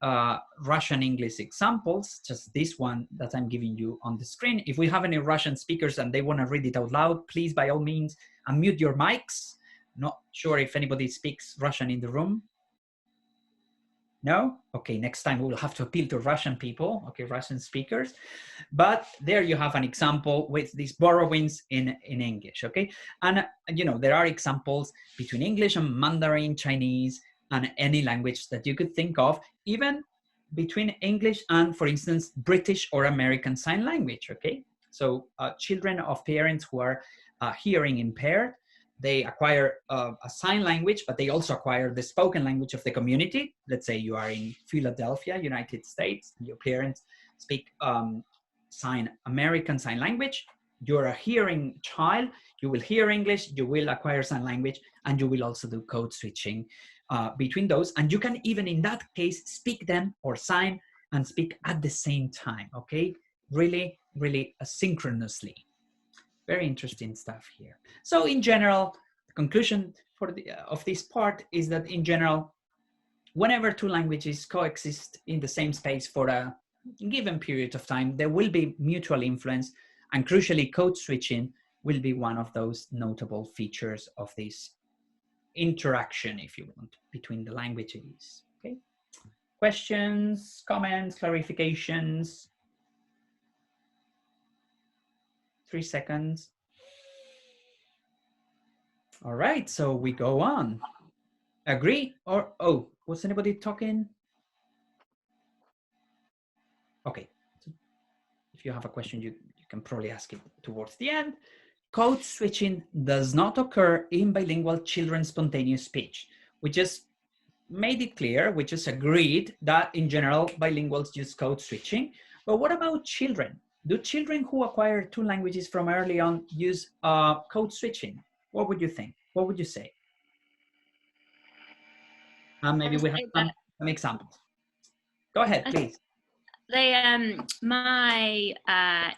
Russian English examples, just this one that I'm giving you on the screen. If we have any Russian speakers and they want to read it out loud, please, by all means, unmute your mics. Not sure if anybody speaks Russian in the room. No? Okay, next time we will have to appeal to Russian people, okay, Russian speakers. But there you have an example with these borrowings in English, okay? And, you know, there are examples between English and Mandarin, Chinese, and any language that you could think of, even between English and, for instance, British or American Sign Language, okay? So children of parents who are hearing impaired, they acquire a sign language, but they also acquire the spoken language of the community. Let's say you are in Philadelphia, United States, your parents speak American Sign Language. You're a hearing child, you will hear English, you will acquire sign language, and you will also do code switching between those. And you can even in that case speak them or sign and speak at the same time, okay? Really, really asynchronously. Very interesting stuff here. So in general, the conclusion of this part is that in general, whenever two languages coexist in the same space for a given period of time, there will be mutual influence, and crucially code switching will be one of those notable features of this interaction, if you want, between the languages. Okay. Questions, comments, clarifications? 3 seconds. All right, so we go on. Agree or, oh, was anybody talking? Okay, so if you have a question, you can probably ask it towards the end. Code switching does not occur in bilingual children's spontaneous speech. We just made it clear, we just agreed that in general, bilinguals use code switching. But what about children? Do children who acquire two languages from early on use code switching? What would you think? What would you say? Maybe we have some examples. Go ahead, please. My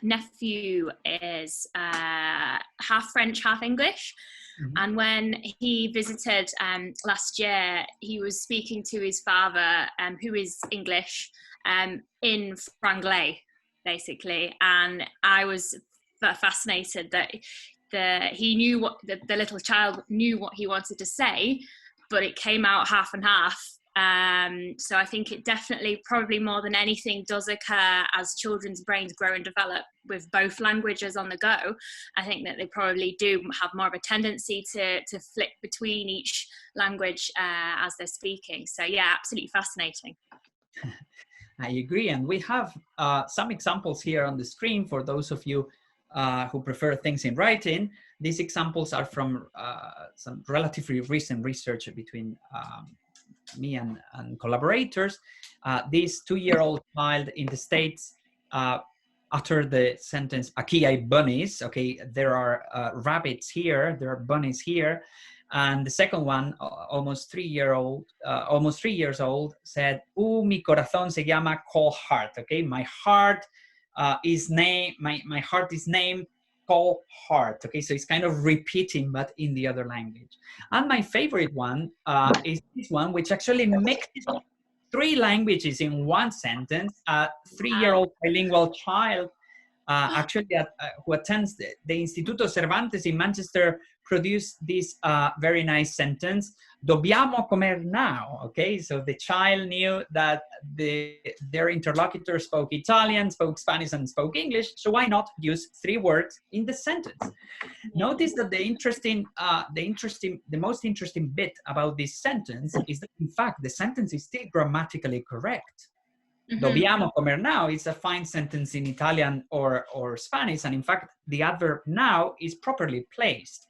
nephew is half French, half English. And when he visited last year, he was speaking to his father, who is English, in franglais, basically. And I was fascinated that he knew what the little child knew what he wanted to say, but it came out half and half. So I think it definitely, probably more than anything, does occur as children's brains grow and develop with both languages on the go. I think that they probably do have more of a tendency to flip between each language as they're speaking. So yeah, absolutely fascinating. I agree. And we have some examples here on the screen for those of you who prefer things in writing. These examples are from some relatively recent research between me and collaborators. This 2-year-old child in the States uttered the sentence, "Aquí hay bunnies." Okay, there are rabbits here, there are bunnies here. And the second one, almost 3 years old, said, mi corazón se llama cold heart. Okay, my heart is named, my heart is named cold heart. Okay, so it's kind of repeating, but in the other language. And my favorite one is this one, which actually mixes 3 languages in one sentence. A 3-year-old bilingual child actually who attends the Instituto Cervantes in Manchester produced this very nice sentence, "Dobbiamo comer now." Okay, so the child knew that their interlocutor spoke Italian, spoke Spanish, and spoke English, so why not use 3 words in the sentence? Notice that the most interesting bit about this sentence is that, in fact, the sentence is still grammatically correct. Dobbiamo comer now is a fine sentence in Italian or Spanish, and in fact, the adverb now is properly placed.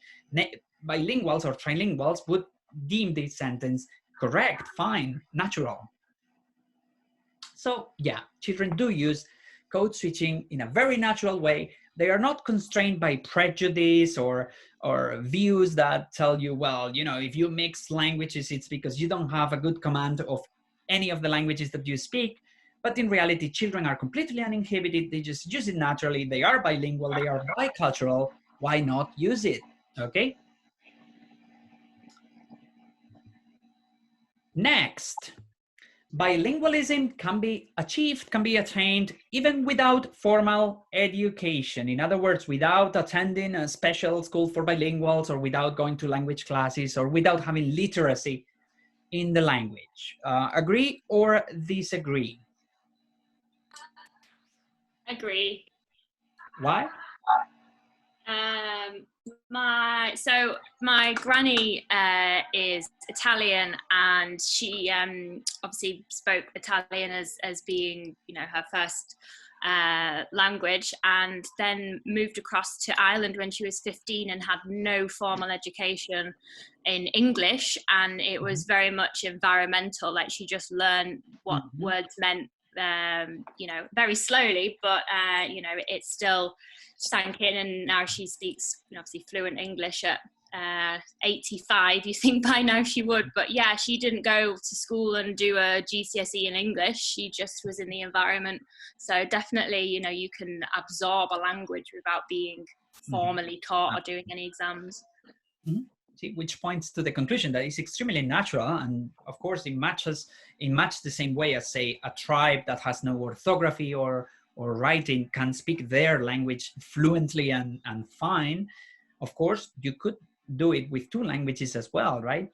Bilinguals or trilinguals would deem this sentence correct, fine, natural. So yeah, children do use code switching in a very natural way. They are not constrained by prejudice or views that tell you, well, you know, if you mix languages, it's because you don't have a good command of any of the languages that you speak. But in reality, children are completely uninhibited. They just use it naturally. They are bilingual. They are bicultural. Why not use it? Okay. Next, bilingualism can be achieved, can be attained even without formal education. In other words, without attending a special school for bilinguals, or without going to language classes, or without having literacy in the language. Agree or disagree? Agree. Why? My granny is Italian, and she obviously spoke Italian as being, you know, her first language, and then moved across to Ireland when she was 15 and had no formal education in English, and it was very much environmental. Like, she just learned what words meant, you know, very slowly, but you know, it still sank in, and now she speaks, you know, obviously fluent English at 85. You think by now she would, but yeah, she didn't go to school and do a GCSE in English. She just was in the environment. So definitely, you know, you can absorb a language without being formally taught or doing any exams. See, which points to the conclusion that it's extremely natural, and of course it matches in much the same way as, say, a tribe that has no orthography or writing can speak their language fluently and fine. Of course, you could do it with 2 languages as well, right?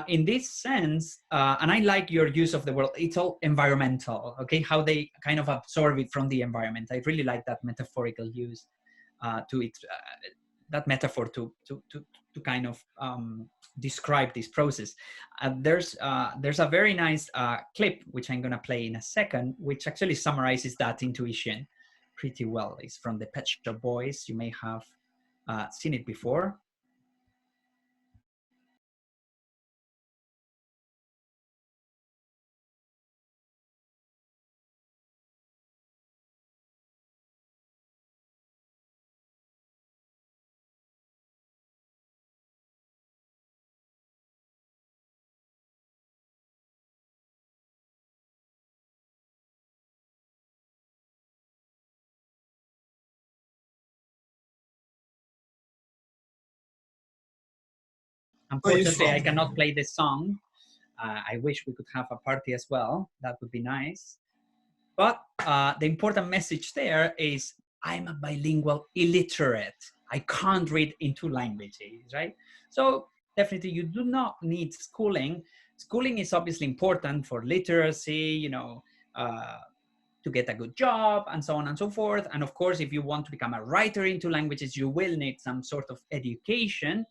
In this sense, and I like your use of the word, it's all environmental, okay? How they kind of absorb it from the environment. I really like that metaphorical use to it, that metaphor to kind of describe this process. There's a very nice clip, which I'm gonna play in a second, which actually summarizes that intuition pretty well. It's from the Pet Shop Boys. You may have seen it before. Unfortunately, I cannot play this song. I wish we could have a party as well. That would be nice. But the important message there is I'm a bilingual illiterate. I can't read in 2 languages, right? So definitely you do not need schooling. Schooling is obviously important for literacy, you know, to get a good job and so on and so forth. And of course, if you want to become a writer in 2 languages, you will need some sort of education,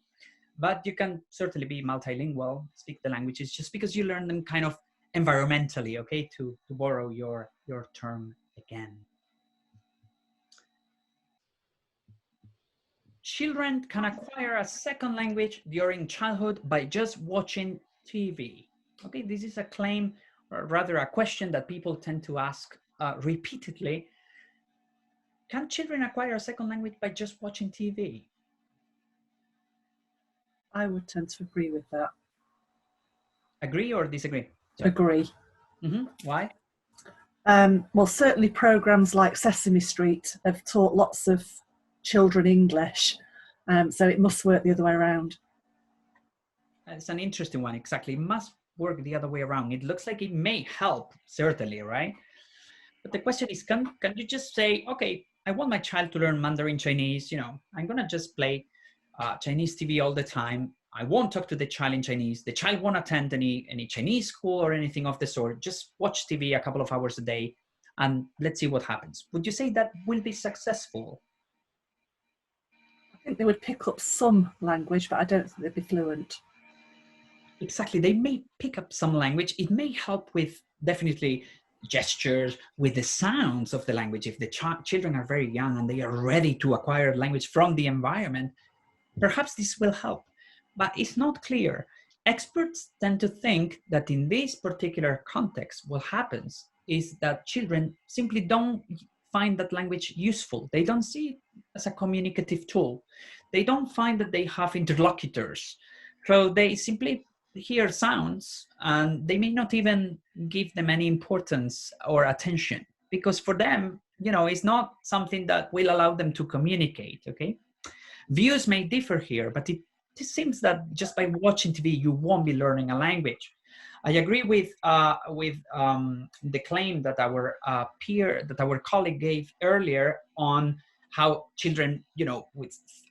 but you can certainly be multilingual, speak the languages just because you learn them kind of environmentally, okay, to borrow your term again. Children can acquire a second language during childhood by just watching TV. Okay, this is a claim, or rather a question that people tend to ask repeatedly. Can children acquire a second language by just watching TV? I would tend to agree with that. Agree or disagree? Sorry. Agree. Why? Well, certainly programs like Sesame Street have taught lots of children English, so it must work the other way around. It's an interesting one, exactly. It must work the other way around. It looks like it may help, certainly, right? But the question is, can you just say, okay, I want my child to learn Mandarin Chinese, you know, I'm gonna just play Chinese TV all the time. I won't talk to the child in Chinese. The child won't attend any Chinese school or anything of the sort. Just watch TV a couple of hours a day and let's see what happens. Would you say that will be successful? I think they would pick up some language, but I don't think they'd be fluent. Exactly. They may pick up some language. It may help with definitely gestures, with the sounds of the language. If the children are very young and they are ready to acquire language from the environment, perhaps this will help. But it's not clear. Experts tend to think that in this particular context, what happens is that children simply don't find that language useful. They don't see it as a communicative tool. They don't find that they have interlocutors. So they simply hear sounds and they may not even give them any importance or attention because for them, you know, it's not something that will allow them to communicate, okay? Views may differ here, but it seems that just by watching TV, you won't be learning a language. I agree with the claim that our colleague gave earlier on how children, you know,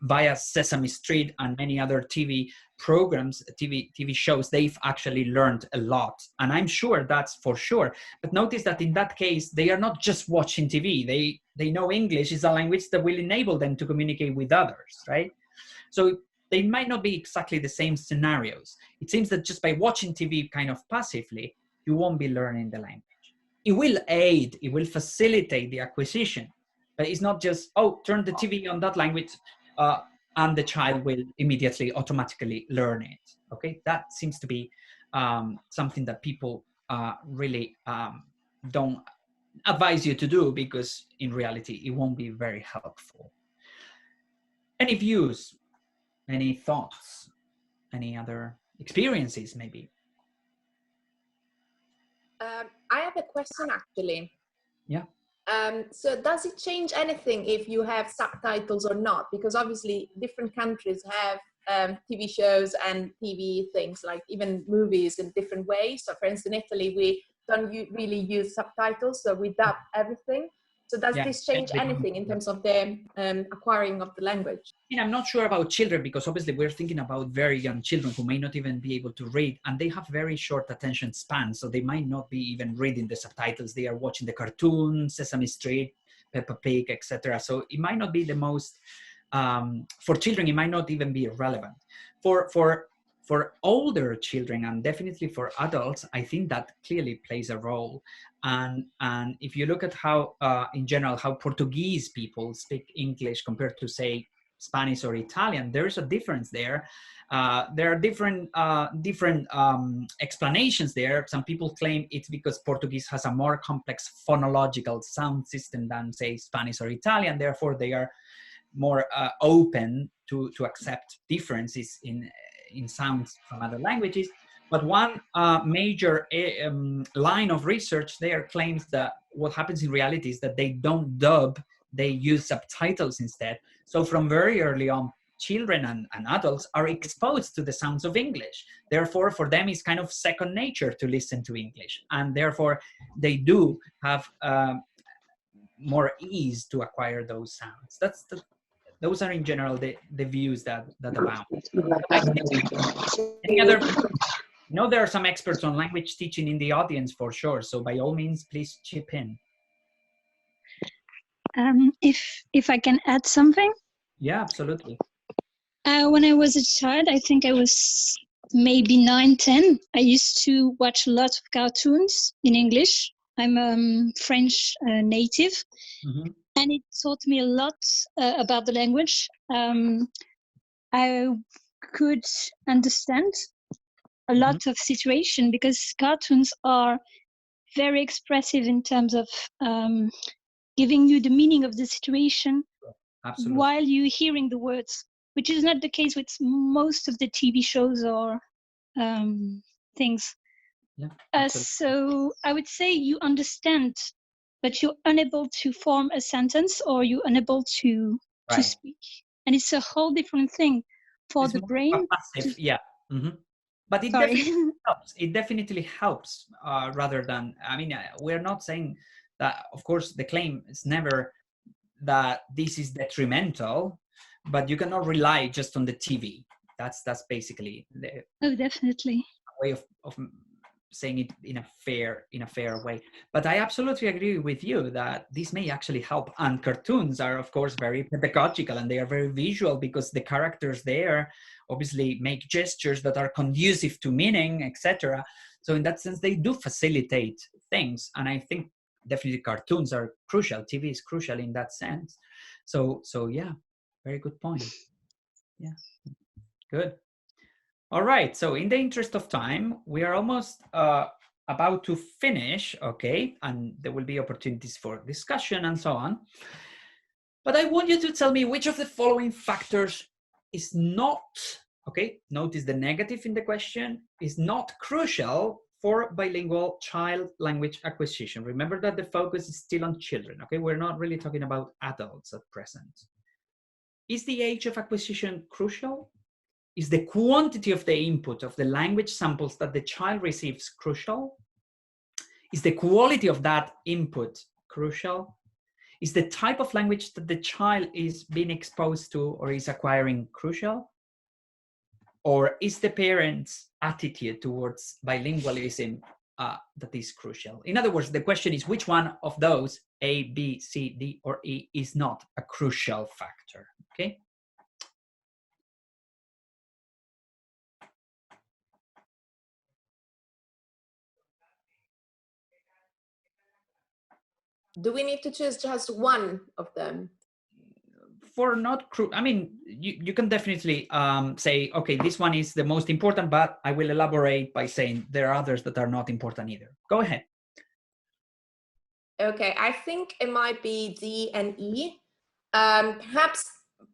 via Sesame Street and many other TV programs, TV shows, they've actually learned a lot. And I'm sure that's for sure. But notice that in that case, they are not just watching TV. They know English is a language that will enable them to communicate with others, right? So they might not be exactly the same scenarios. It seems that just by watching TV kind of passively, you won't be learning the language. It will aid, it will facilitate the acquisition, but it's not just, oh, turn the TV on that language and the child will immediately automatically learn it, okay? That seems to be something that people really don't advise you to do because in reality, it won't be very helpful. Any views? Any thoughts? Any other experiences, maybe? I have a question, actually. Yeah. So does it change anything if you have subtitles or not? Because obviously different countries have TV shows and TV things, like even movies in different ways. So for instance, in Italy, we don't really use subtitles, so we dub everything. So does this change anything in terms of the acquiring of the language? I'm not sure about children because obviously we're thinking about very young children who may not even be able to read and they have very short attention span. So they might not be even reading the subtitles. They are watching the cartoon, Sesame Street, Peppa Pig, etc. So it might not be the most, for children, it might not even be relevant. For older children and definitely for adults, I think that clearly plays a role. And if you look at how, in general, how Portuguese people speak English compared to, say, Spanish or Italian, there is a difference there. There are different explanations there. Some people claim it's because Portuguese has a more complex phonological sound system than, say, Spanish or Italian. Therefore, they are more open to accept differences in sounds from other languages. But one major line of research there claims that what happens in reality is that they don't dub, they use subtitles instead. So from very early on, children and adults are exposed to the sounds of English. Therefore, for them, it's kind of second nature to listen to English. And therefore, they do have more ease to acquire those sounds. Those are in general the views that abound. Any other? I know there are some experts on language teaching in the audience for sure. So by all means, please chip in. If I can add something. Yeah, absolutely. When I was a child, I think I was maybe 9, 10. I used to watch a lot of cartoons in English. I'm French native. Mm-hmm. And it taught me a lot about the language. I could understand a lot of situation because cartoons are very expressive in terms of giving you the meaning of the situation. Absolutely. While you're hearing the words, which is not the case with most of the TV shows or things. Yeah, so I would say you understand, but you're unable to form a sentence or you're unable to speak. And it's a whole different thing for the brain. Passive, yeah. Mm-hmm. But it definitely helps. It definitely helps rather than, I mean, we're not saying that, of course, the claim is never that this is detrimental, but you cannot rely just on the TV. That's basically the definitely way of saying it in a fair way. But I absolutely agree with you that this may actually help. And cartoons are, of course, very pedagogical and they are very visual because the characters there obviously make gestures that are conducive to meaning, etc. So in that sense, they do facilitate things. And I think definitely cartoons are crucial. TV is crucial in that sense. So yeah, very good point. Yeah, good. All right, so in the interest of time, we are almost about to finish, okay? And there will be opportunities for discussion and so on. But I want you to tell me which of the following factors is not, okay, notice the negative in the question, is not crucial for bilingual child language acquisition. Remember that the focus is still on children, okay? We're not really talking about adults at present. Is the age of acquisition crucial? Is the quantity of the input of the language samples that the child receives crucial? Is the quality of that input crucial? Is the type of language that the child is being exposed to or is acquiring crucial? Or is the parent's attitude towards bilingualism that is crucial? In other words, the question is which one of those, A, B, C, D, or E, is not a crucial factor, okay? Do we need to choose just one of them? For not I mean, you can definitely say, okay, this one is the most important, but I will elaborate by saying there are others that are not important either. Go ahead. Okay, I think it might be D and E. Perhaps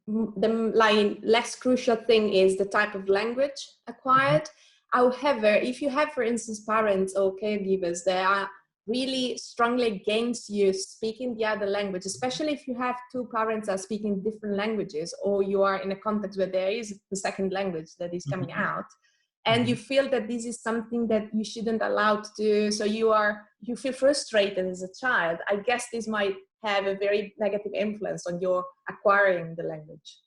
the less crucial thing is the type of language acquired. However, if you have, for instance, parents or caregivers that are really strongly against you speaking the other language, especially if you have two parents that are speaking different languages, or you are in a context where there is the second language that is coming out, and you feel that this is something that you shouldn't allow to do, so you feel frustrated as a child, I guess this might have a very negative influence on your acquiring the language.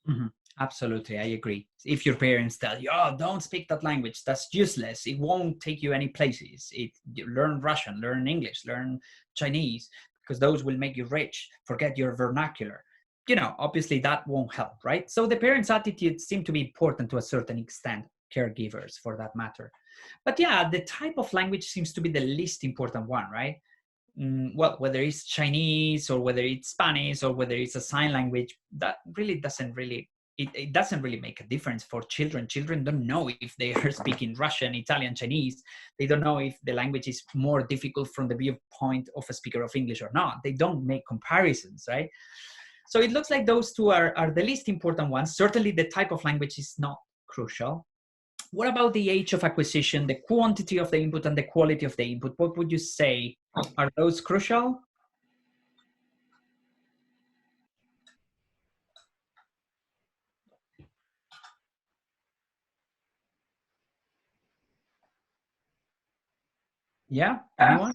Absolutely, I agree. If your parents tell you, oh, don't speak that language, that's useless, it won't take you any places. Learn Russian, learn English, learn Chinese, because those will make you rich, forget your vernacular. You know, obviously that won't help, right? So the parents' attitudes seem to be important to a certain extent, caregivers for that matter. But yeah, the type of language seems to be the least important one, right? Well, whether it's Chinese or whether it's Spanish or whether it's a sign language, that really doesn't really, it doesn't really make a difference for children. Children don't know if they are speaking Russian, Italian, Chinese. They don't know if the language is more difficult from the viewpoint of a speaker of English or not. They don't make comparisons, right? So it looks like those two are the least important ones. Certainly the type of language is not crucial. What about the age of acquisition, the quantity of the input and the quality of the input? What would you say? Are those crucial? Yeah, anyone?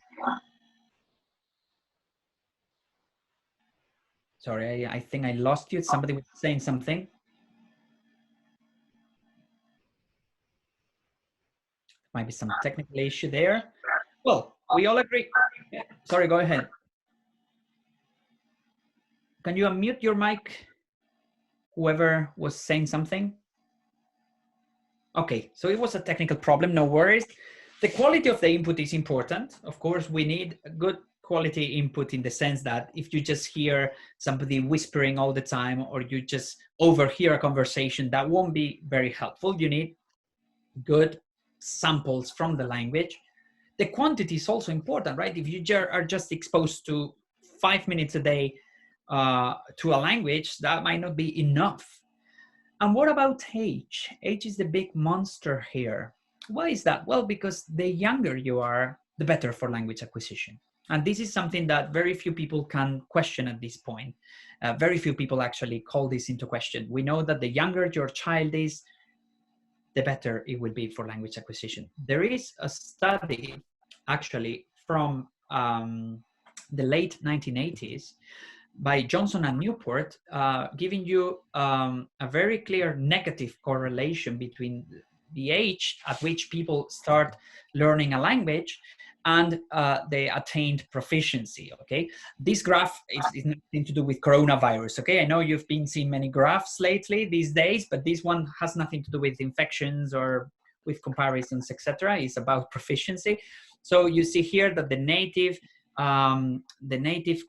Sorry, I think I lost you. Somebody was saying something. Might be some technical issue there. Well, we all agree. Sorry, go ahead. Can you unmute your mic? Whoever was saying something. Okay, so it was a technical problem, no worries. The quality of the input is important. Of course, we need a good quality input in the sense that if you just hear somebody whispering all the time or you just overhear a conversation, that won't be very helpful. You need good samples from the language. The quantity is also important, right? If you are just exposed to 5 minutes a day to a language, that might not be enough. And what about age? Age is the big monster here. Why is that? Well, because the younger you are, the better for language acquisition. And this is something that very few people can question at this point. Very few people actually call this into question. We know that the younger your child is, the better it will be for language acquisition. There is a study actually from the late 1980s by Johnson and Newport, giving you a very clear negative correlation between the age at which people start learning a language and the attained proficiency, okay? This graph is nothing to do with coronavirus, okay? I know you've been seeing many graphs lately these days, but this one has nothing to do with infections or with comparisons, etc. It's about proficiency. So you see here that the native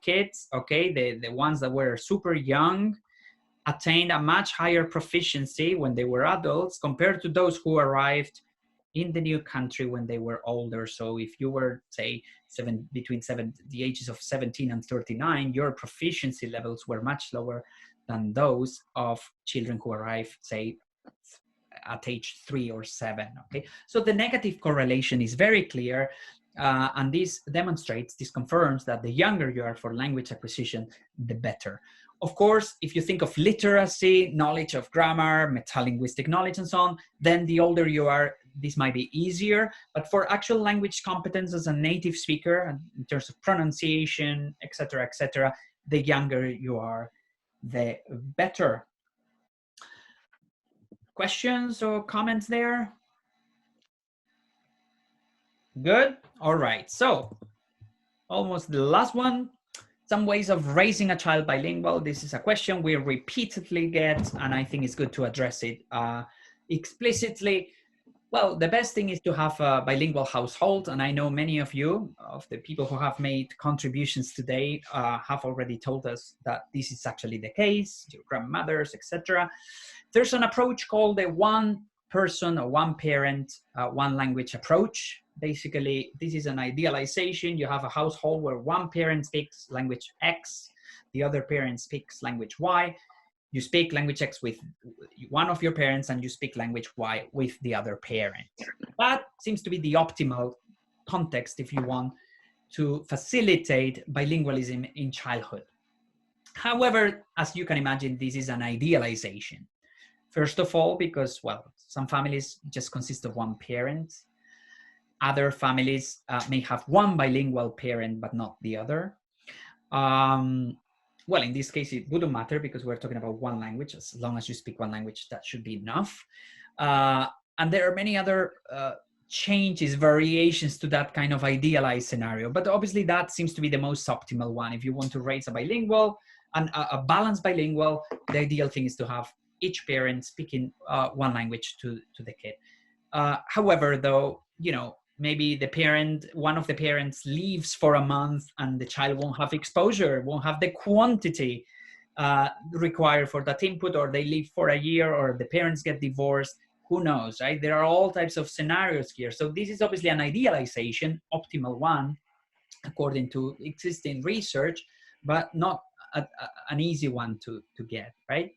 kids, okay, the ones that were super young, attained a much higher proficiency when they were adults compared to those who arrived in the new country when they were older. So if you were, say, the ages of 17 and 39, your proficiency levels were much lower than those of children who arrived, say, at age 3 or 7, okay? So the negative correlation is very clear. And this confirms that the younger you are for language acquisition, the better. Of course, if you think of literacy, knowledge of grammar, metalinguistic knowledge and so on, then the older you are, this might be easier. But for actual language competence as a native speaker, in terms of pronunciation, etc., the younger you are, the better. Questions or comments there? Good. All right. So almost the last one. Some ways of raising a child bilingual. This is a question we repeatedly get, and I think it's good to address it explicitly. Well, the best thing is to have a bilingual household, and I know many of you, of the people who have made contributions today, have already told us that this is actually the case, your grandmothers, etc. There's an approach called the one person or one parent, one language approach. Basically, this is an idealization. You have a household where one parent speaks language X, the other parent speaks language Y. You speak language X with one of your parents and you speak language Y with the other parent. That seems to be the optimal context if you want to facilitate bilingualism in childhood. However, as you can imagine, this is an idealization. First of all, because, well, some families just consist of one parent. Other families may have one bilingual parent, but not the other. Well, in this case, it wouldn't matter because we're talking about one language. As long as you speak one language, that should be enough. And there are many other changes, variations to that kind of idealized scenario. But obviously, that seems to be the most optimal one. If you want to raise a bilingual and a balanced bilingual, the ideal thing is to have each parent speaking one language to the kid. However, though, you know, maybe one of the parents leaves for a month and the child won't have exposure, won't have the quantity required for that input, or they leave for a year, or the parents get divorced. Who knows, right? There are all types of scenarios here. So this is obviously an idealization, optimal one, according to existing research, but not an easy one to get, right?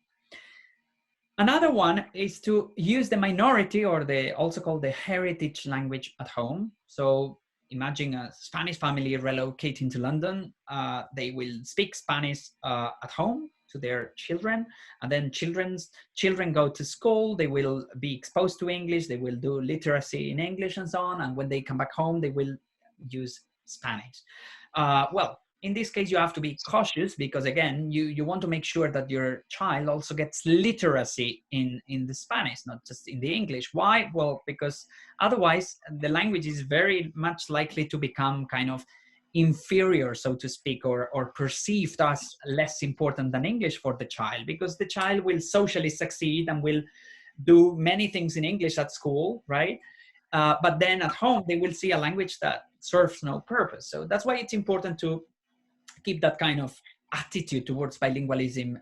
Another one is to use the minority, or also called the heritage language at home. So imagine a Spanish family relocating to London. They will speak Spanish at home to their children, and then children go to school. They will be exposed to English. They will do literacy in English and so on. And when they come back home, they will use Spanish. Well, in this case, you have to be cautious because, again, you want to make sure that your child also gets literacy in the Spanish, not just in the English. Why? Well, because otherwise the language is very much likely to become kind of inferior, so to speak, or perceived as less important than English for the child, because the child will socially succeed and will do many things in English at school, right? But then at home, they will see a language that serves no purpose. So that's why it's important to keep that kind of attitude towards bilingualism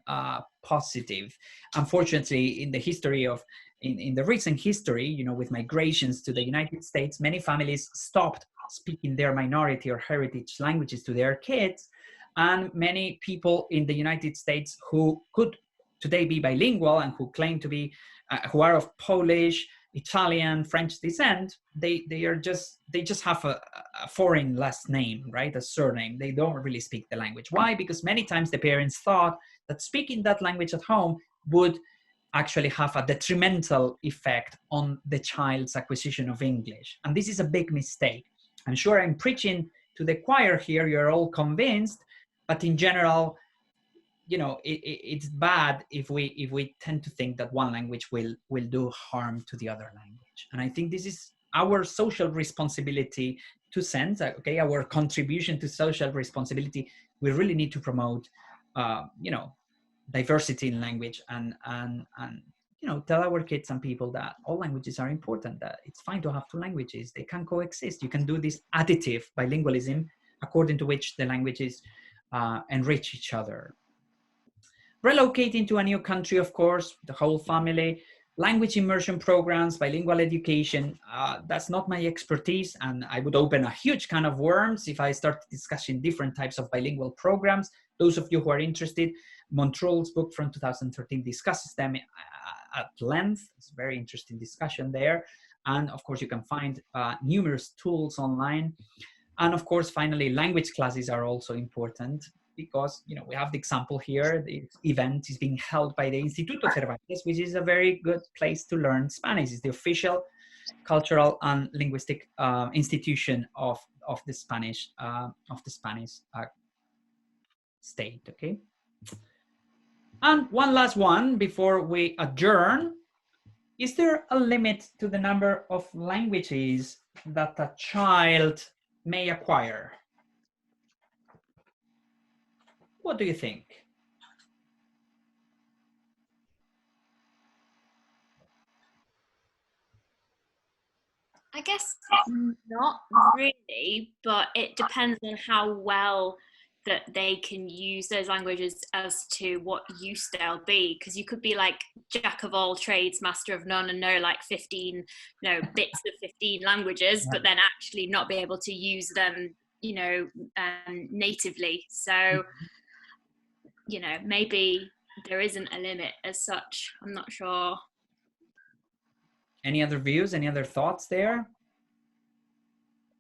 positive. Unfortunately, in the history of, in the recent history, you know, with migrations to the United States, many families stopped speaking their minority or heritage languages to their kids. And many people in the United States who could today be bilingual and who claim to be, who are of Polish, Italian, French descent, they just have a foreign last name, right? A surname. They don't really speak the language. Why? Because many times the parents thought that speaking that language at home would actually have a detrimental effect on the child's acquisition of English. And this is a big mistake. I'm sure I'm preaching to the choir here. You're all convinced, but in general, you know, it's bad if we tend to think that one language will do harm to the other language. And I think this is our social responsibility to sense, okay, our contribution to social responsibility. We really need to promote, you know, diversity in language and you know, tell our kids and people that all languages are important, that it's fine to have two languages. They can coexist. You can do this additive bilingualism according to which the languages enrich each other. Relocating to a new country, of course, the whole family, language immersion programs, bilingual education, that's not my expertise, and I would open a huge can of worms if I start discussing different types of bilingual programs. Those of you who are interested, Montreal's book from 2013 discusses them at length. It's a very interesting discussion there. And of course, you can find numerous tools online. And of course, finally, language classes are also important, because, you know, we have the example here. The event is being held by the Instituto Cervantes, which is a very good place to learn Spanish. It's the official cultural and linguistic institution of the Spanish state. Okay. And one last one before we adjourn. Is there a limit to the number of languages that a child may acquire? What do you think? I guess not really, but it depends on how well that they can use those languages as to what use they'll be, because you could be like jack of all trades, master of none, and know like 15, bits of 15 languages, but then actually not be able to use them, natively. So, maybe there isn't a limit as such. I'm not sure. Any other views? Any other thoughts there?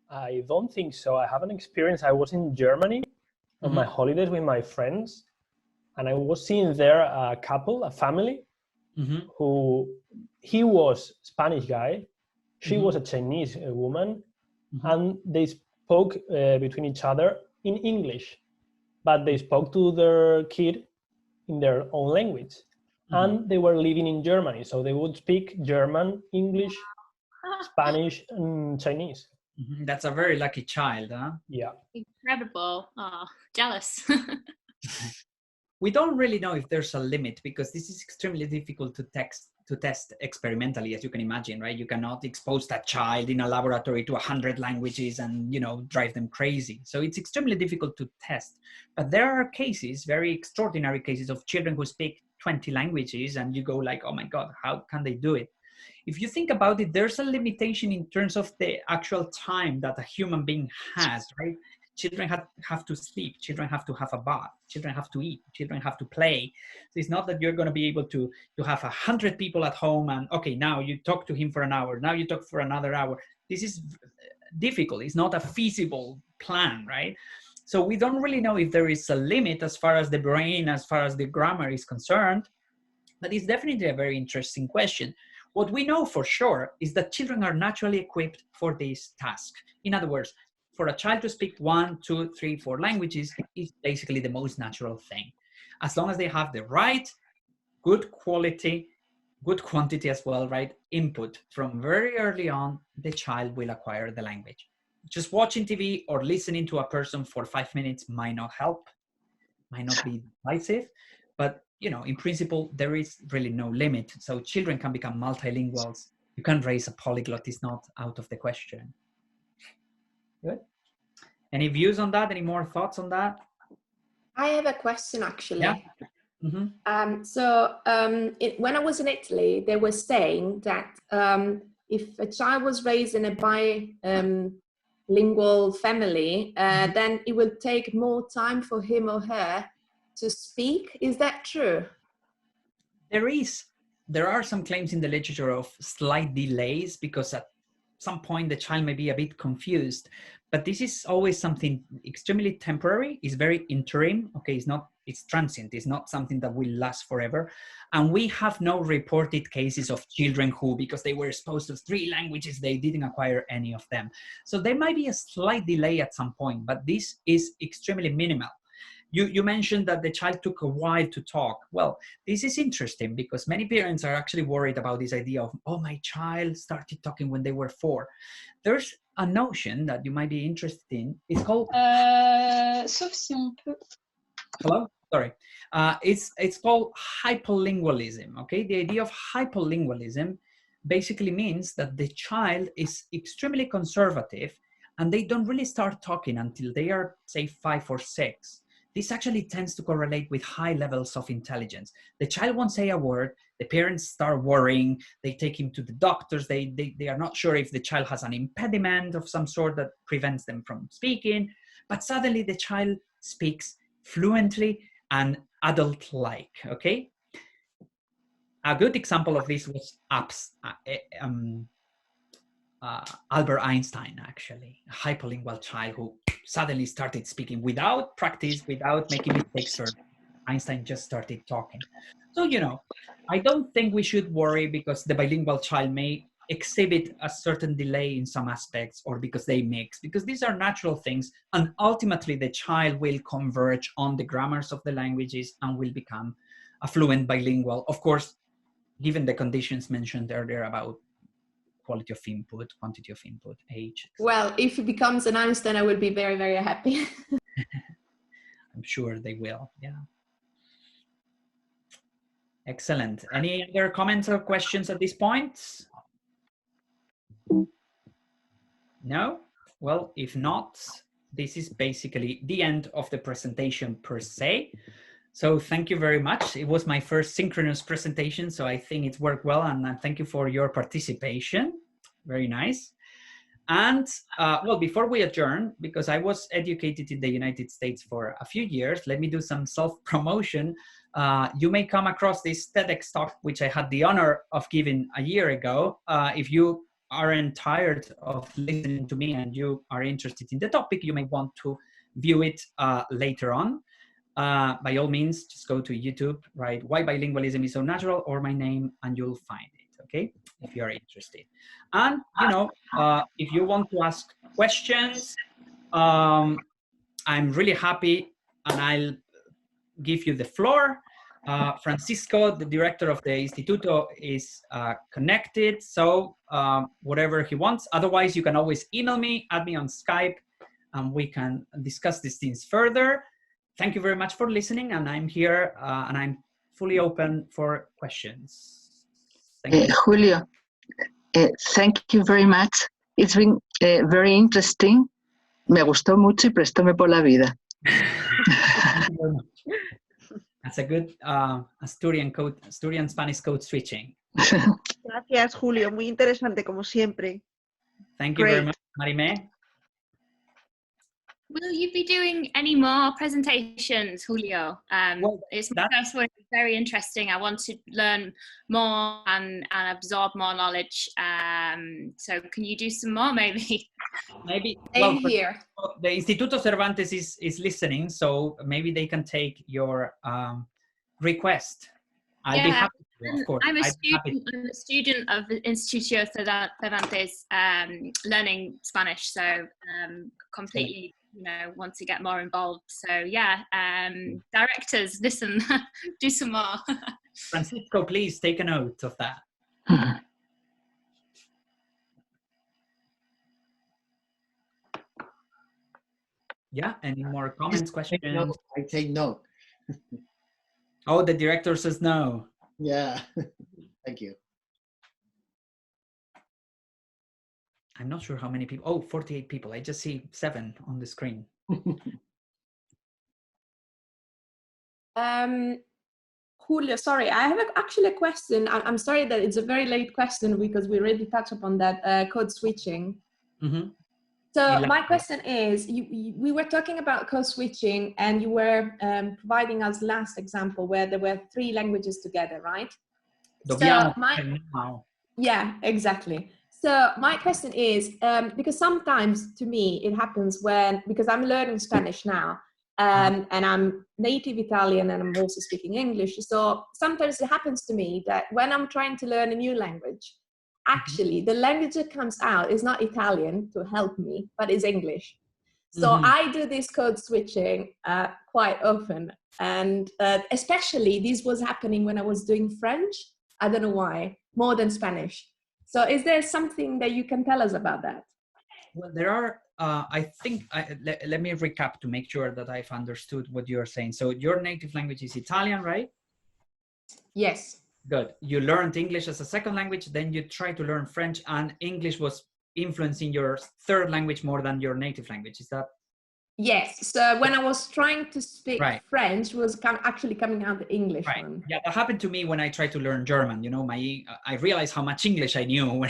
I don't think so. I have an experience. I was in Germany on my holidays with my friends, and I was seeing there a couple, a family, who he was Spanish guy, she was a Chinese woman, and they spoke between each other in English, but they spoke to their kid in their own language. And they were living in Germany, so they would speak German, English, Spanish, and Chinese. That's a very lucky child, huh? Yeah. Incredible. Oh, jealous. We don't really know if there's a limit, because this is extremely difficult to test experimentally, as you can imagine, right? You cannot expose that child in a laboratory to 100 languages and, drive them crazy. So it's extremely difficult to test. But there are cases, very extraordinary cases, of children who speak 20 languages, and you go like, oh my God, how can they do it? If you think about it, there's a limitation in terms of the actual time that a human being has, right? Children have to sleep, children have to have a bath, children have to eat, children have to play. So it's not that you're going to be able to have 100 people at home and, okay, now you talk to him for an hour, now you talk for another hour. This is difficult. It's not a feasible plan, right? So we don't really know if there is a limit as far as the brain, as far as the grammar is concerned, but it's definitely a very interesting question. What we know for sure is that children are naturally equipped for this task. In other words, for a child to speak 1, 2, 3, 4 languages is basically the most natural thing. As long as they have the right, good quality, good quantity as well, right, input from very early on, the child will acquire the language. Just watching TV or listening to a person for 5 minutes might not help, might not be decisive, but you know, in principle, there is really no limit. So children can become multilinguals. You can raise a polyglot, it's not out of the question. Good. Any views on that? Any more thoughts on that? I have a question actually. Yeah. Mm-hmm. When I was in Italy, they were saying that if a child was raised in a bilingual family, then it will take more time for him or her to speak. Is that true? There are some claims in the literature of slight delays because at some point the child may be a bit confused, but this is always something extremely temporary. It's very interim. Okay, it's transient. It's not something that will last forever. And we have no reported cases of children who, because they were exposed to 3 languages, they didn't acquire any of them. So there might be a slight delay at some point, but this is extremely minimal. You mentioned that the child took a while to talk. Well, this is interesting because many parents are actually worried about this idea of, oh, my child started talking when they were 4. There's a notion that you might be interested in. It's called... Sauf si on peut... Hello? Sorry. It's called hyperlingualism, okay? The idea of hyperlingualism basically means that the child is extremely conservative and they don't really start talking until they are, say, 5 or 6. This actually tends to correlate with high levels of intelligence. The child won't say a word, the parents start worrying, they take him to the doctors, they are not sure if the child has an impediment of some sort that prevents them from speaking, but suddenly the child speaks fluently and adult-like, okay? A good example of this was Albert Einstein, actually, a hyperlingual child who suddenly started speaking without practice, without making mistakes. Einstein just started talking. So, you know, I don't think we should worry because the bilingual child may exhibit a certain delay in some aspects or because they mix, because these are natural things. And ultimately, the child will converge on the grammars of the languages and will become a fluent bilingual. Of course, given the conditions mentioned earlier about quality of input, quantity of input, age. Well, if he becomes an Einstein, I will be very, very happy. I'm sure they will, yeah. Excellent. Any other comments or questions at this point? No? Well, if not, this is basically the end of the presentation per se. So thank you very much. It was my first synchronous presentation, so I think it's worked well, and thank you for your participation. Very nice. And well, before we adjourn, because I was educated in the United States for a few years, let me do some self-promotion. You may come across this TEDx talk, which I had the honor of giving a year ago. If you aren't tired of listening to me and you are interested in the topic, you may want to view it later on. By all means, just go to YouTube, write "Why Bilingualism is So Natural" or my name, and you'll find it, okay? If you're interested. And, you know, if you want to ask questions, I'm really happy, and I'll give you the floor. Francisco, the director of the Instituto, is connected, so whatever he wants. Otherwise, you can always email me, add me on Skype, and we can discuss these things further. Thank you very much for listening, and I'm here and I'm fully open for questions. Thank you. Julio, thank you very much. It's been very interesting. Me gustó mucho y prestóme por la vida. Thank you very much. That's a good Asturian Spanish code switching. Gracias, Julio. Muy interesante, como siempre. Thank you very much, Marimé. Will you be doing any more presentations, Julio? Well, it's my first one. It's very interesting. I want to learn more and absorb more knowledge. So can you do some more, maybe? Maybe. Well, here. The Instituto Cervantes is listening, so maybe they can take your request. I'll be happy Of course. I'm a student of the Instituto Cervantes learning Spanish, so completely, want to get more involved. So yeah, directors, listen, do some more. Francisco, please take a note of that. Yeah, any more comments, questions? I take note. Oh, the director says no. Yeah, thank you. I'm not sure how many people. Oh, 48 people. I just see 7 on the screen. Julio, sorry, I have actually a question. I'm sorry that it's a very late question because we already touched upon that code switching. Mm-hmm. So my question is, we were talking about code switching and you were providing us last example where there were 3 languages together, right? Yeah, exactly. So my question is, because sometimes to me it happens because I'm learning Spanish now and I'm native Italian and I'm also speaking English. So sometimes it happens to me that when I'm trying to learn a new language, actually the language that comes out is not Italian to help me, but is English. So I do this code switching quite often. And especially this was happening when I was doing French. I don't know why, more than Spanish. So is there something that you can tell us about that? Well, there are, I think, let me recap to make sure that I've understood what you're saying. So your native language is Italian, right? Yes. Good. You learned English as a second language, then you try to learn French, and English was influencing your third language more than your native language. Is that? Yes. So when I was trying to speak French, was actually coming out the English one. Yeah, that happened to me when I tried to learn German. I realized how much English I knew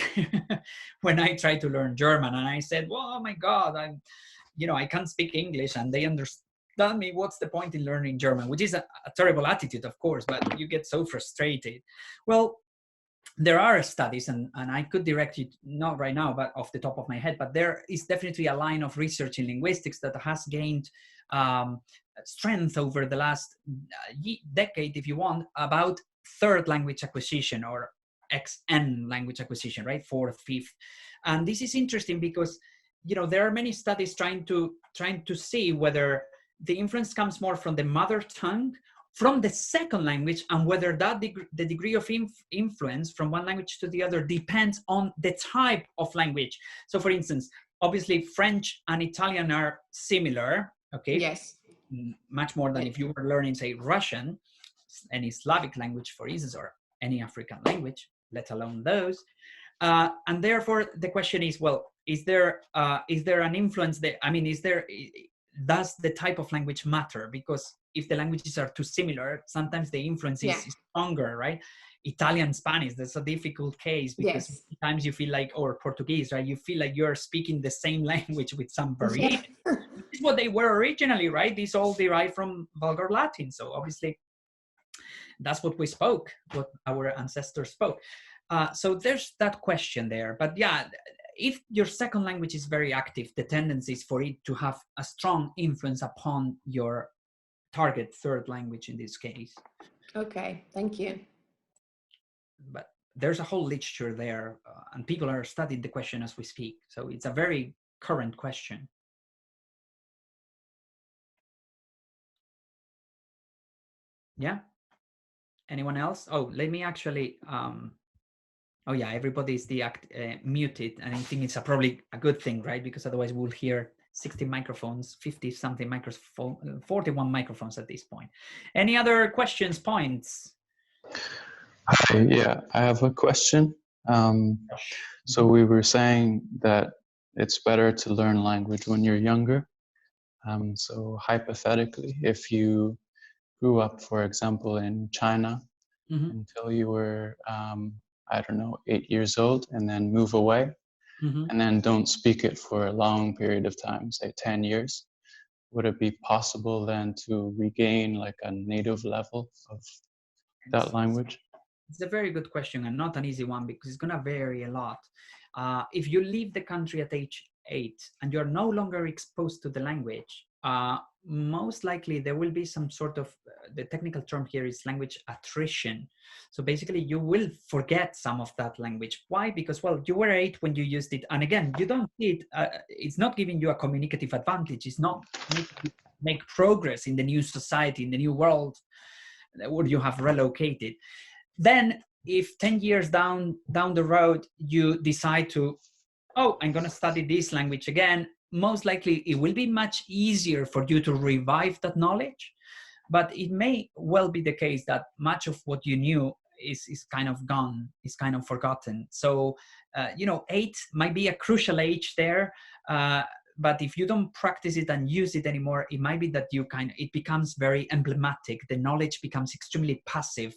when I tried to learn German, and I said, "Well, oh my God, I can't speak English, and they understand me. What's the point in learning German?" Which is a terrible attitude, of course, but you get so frustrated. Well, there are studies, and I could direct you, not right now, but off the top of my head, but there is definitely a line of research in linguistics that has gained strength over the last decade, if you want, about third language acquisition or XN language acquisition, right? 4th, 5th. And this is interesting because, there are many studies trying to see whether the influence comes more from the mother tongue, from the second language, and whether that the degree of influence from one language to the other depends on the type of language. So for instance, obviously French and Italian are similar, okay? Yes. Much more than if you were learning, say, Russian, any Slavic language, for instance, or any African language, let alone those. And therefore the question is, well, is there an influence there? I mean, does the type of language matter? Because if the languages are too similar, sometimes the influence is stronger, right? Italian, Spanish, that's a difficult case because sometimes you feel like, or Portuguese, right? You feel like you're speaking the same language with some variation. This is what they were originally, right? These all derived from Vulgar Latin. So obviously that's what we spoke, what our ancestors spoke. So there's that question there. But yeah, if your second language is very active, the tendency is for it to have a strong influence upon your target third language in this case. Okay, thank you. But there's a whole literature there, and people are studying the question as we speak. So it's a very current question. Yeah? Anyone else? Oh, let me actually... Oh yeah, everybody's muted, and I think it's probably a good thing, right? Because otherwise we'll hear 60 microphones, 50-something microphones, 41 microphones at this point. Any other questions, points? Yeah, I have a question. So we were saying that it's better to learn language when you're younger. So hypothetically, if you grew up, for example, in China until you were, I don't know, 8 years old, and then move away, and then don't speak it for a long period of time, say 10 years, would it be possible then to regain like a native level of that language? It's a very good question, and not an easy one, because it's going to vary a lot. If you leave the country at age 8 and you're no longer exposed to the language, most likely there will be some sort of, the technical term here is language attrition. So basically you will forget some of that language. Why? Because, well, you were 8 when you used it. And again, you don't see it, it's not giving you a communicative advantage. It's not make progress in the new society, in the new world where you have relocated. Then if 10 years down the road, you decide to, oh, I'm going to study this language again, most likely it will be much easier for you to revive that knowledge. But it may well be the case that much of what you knew is kind of gone, is kind of forgotten. So, 8 might be a crucial age there. But if you don't practice it and use it anymore, it might be that it becomes very emblematic. The knowledge becomes extremely passive,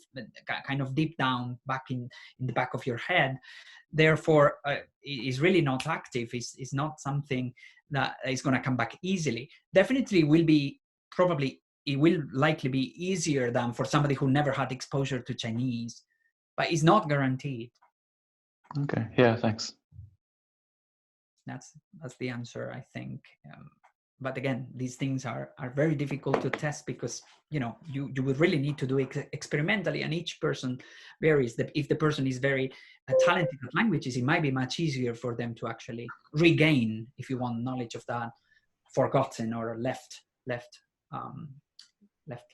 kind of deep down back in the back of your head. Therefore, it is really not active. It's not something that is going to come back easily. Definitely it will likely be easier than for somebody who never had exposure to Chinese, but it's not guaranteed. Okay, yeah, thanks. That's the answer, I think. But again, these things are very difficult to test because, you would really need to do it experimentally, and each person varies. If the person is very talented at languages, it might be much easier for them to actually regain, if you want, knowledge of that forgotten or left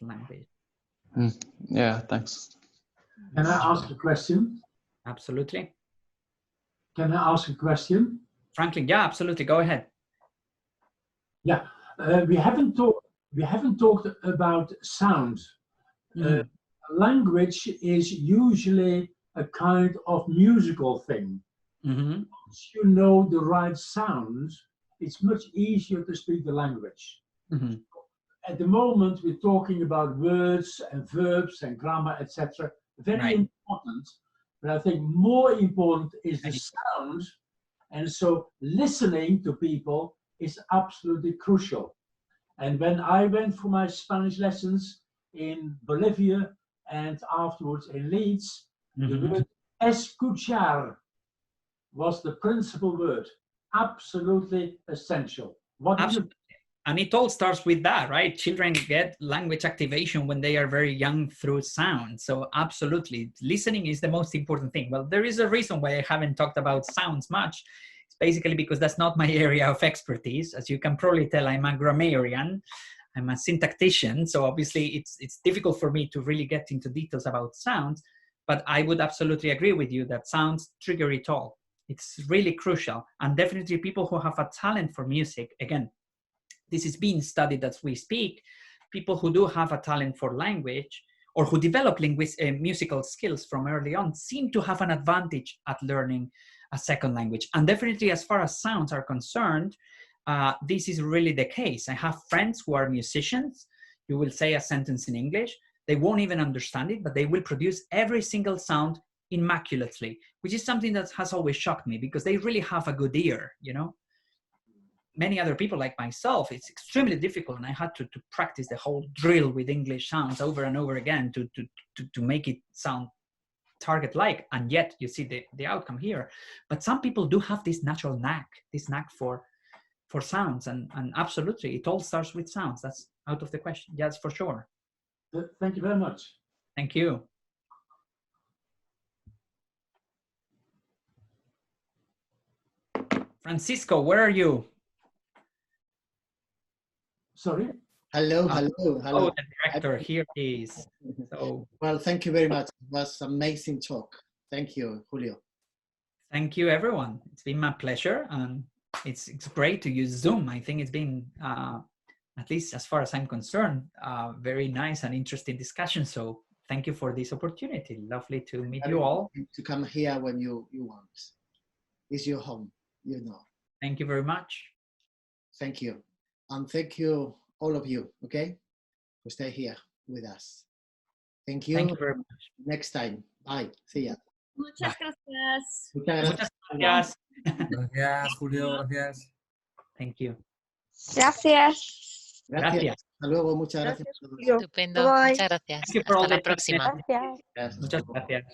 language. Yeah, thanks. Can I ask a question? Absolutely. Can I ask a question? Franklin, yeah, absolutely. Go ahead. Yeah, we haven't talked about sound. Language is usually a kind of musical thing. Once you know the right sounds, it's much easier to speak the language. At the moment, we're talking about words and verbs and grammar, etc. Very important, but I think more important is the sound. And so listening to people is absolutely crucial. And when I went for my Spanish lessons in Bolivia and afterwards in Leeds, the word escuchar was the principal word, absolutely essential. Absolutely. And it all starts with that, right? Children get language activation when they are very young through sound. So absolutely, listening is the most important thing. Well, there is a reason why I haven't talked about sounds much. It's basically because that's not my area of expertise. As you can probably tell, I'm a grammarian, I'm a syntactician. So obviously it's difficult for me to really get into details about sounds, but I would absolutely agree with you that sounds trigger it all. It's really crucial. And definitely people who have a talent for music, again, this is being studied as we speak. People who do have a talent for language or who develop musical skills from early on seem to have an advantage at learning a second language. And definitely as far as sounds are concerned, this is really the case. I have friends who are musicians. You will say a sentence in English. They won't even understand it, but they will produce every single sound immaculately, which is something that has always shocked me because they really have a good ear, Many other people like myself, it's extremely difficult, and I had to practice the whole drill with English sounds over and over again to make it sound target-like, and yet you see the outcome here. But some people do have this natural knack, for sounds, and absolutely, it all starts with sounds. That's out of the question. Yes, for sure. Thank you very much. Thank you. Francisco, where are you? Sorry? Hello. Oh, the director, here he is. So, well, thank you very much. It was amazing talk. Thank you, Julio. Thank you, everyone. It's been my pleasure. And it's great to use Zoom. I think it's been, at least as far as I'm concerned, very nice and interesting discussion. So thank you for this opportunity. Lovely to meet you all. To come here when you want. It's your home, Thank you very much. Thank you. And thank you, all of you, okay? To stay here with us. Thank you. Thank you very much. Next time. Bye. See ya. Muchas gracias. Muchas gracias. Gracias, Julio. Gracias. Thank you. Gracias. Gracias. Hasta luego. Muchas gracias. Estupendo. Bye. Muchas gracias. Thank you for all Hasta la the próxima. Gracias. Gracias. Muchas gracias.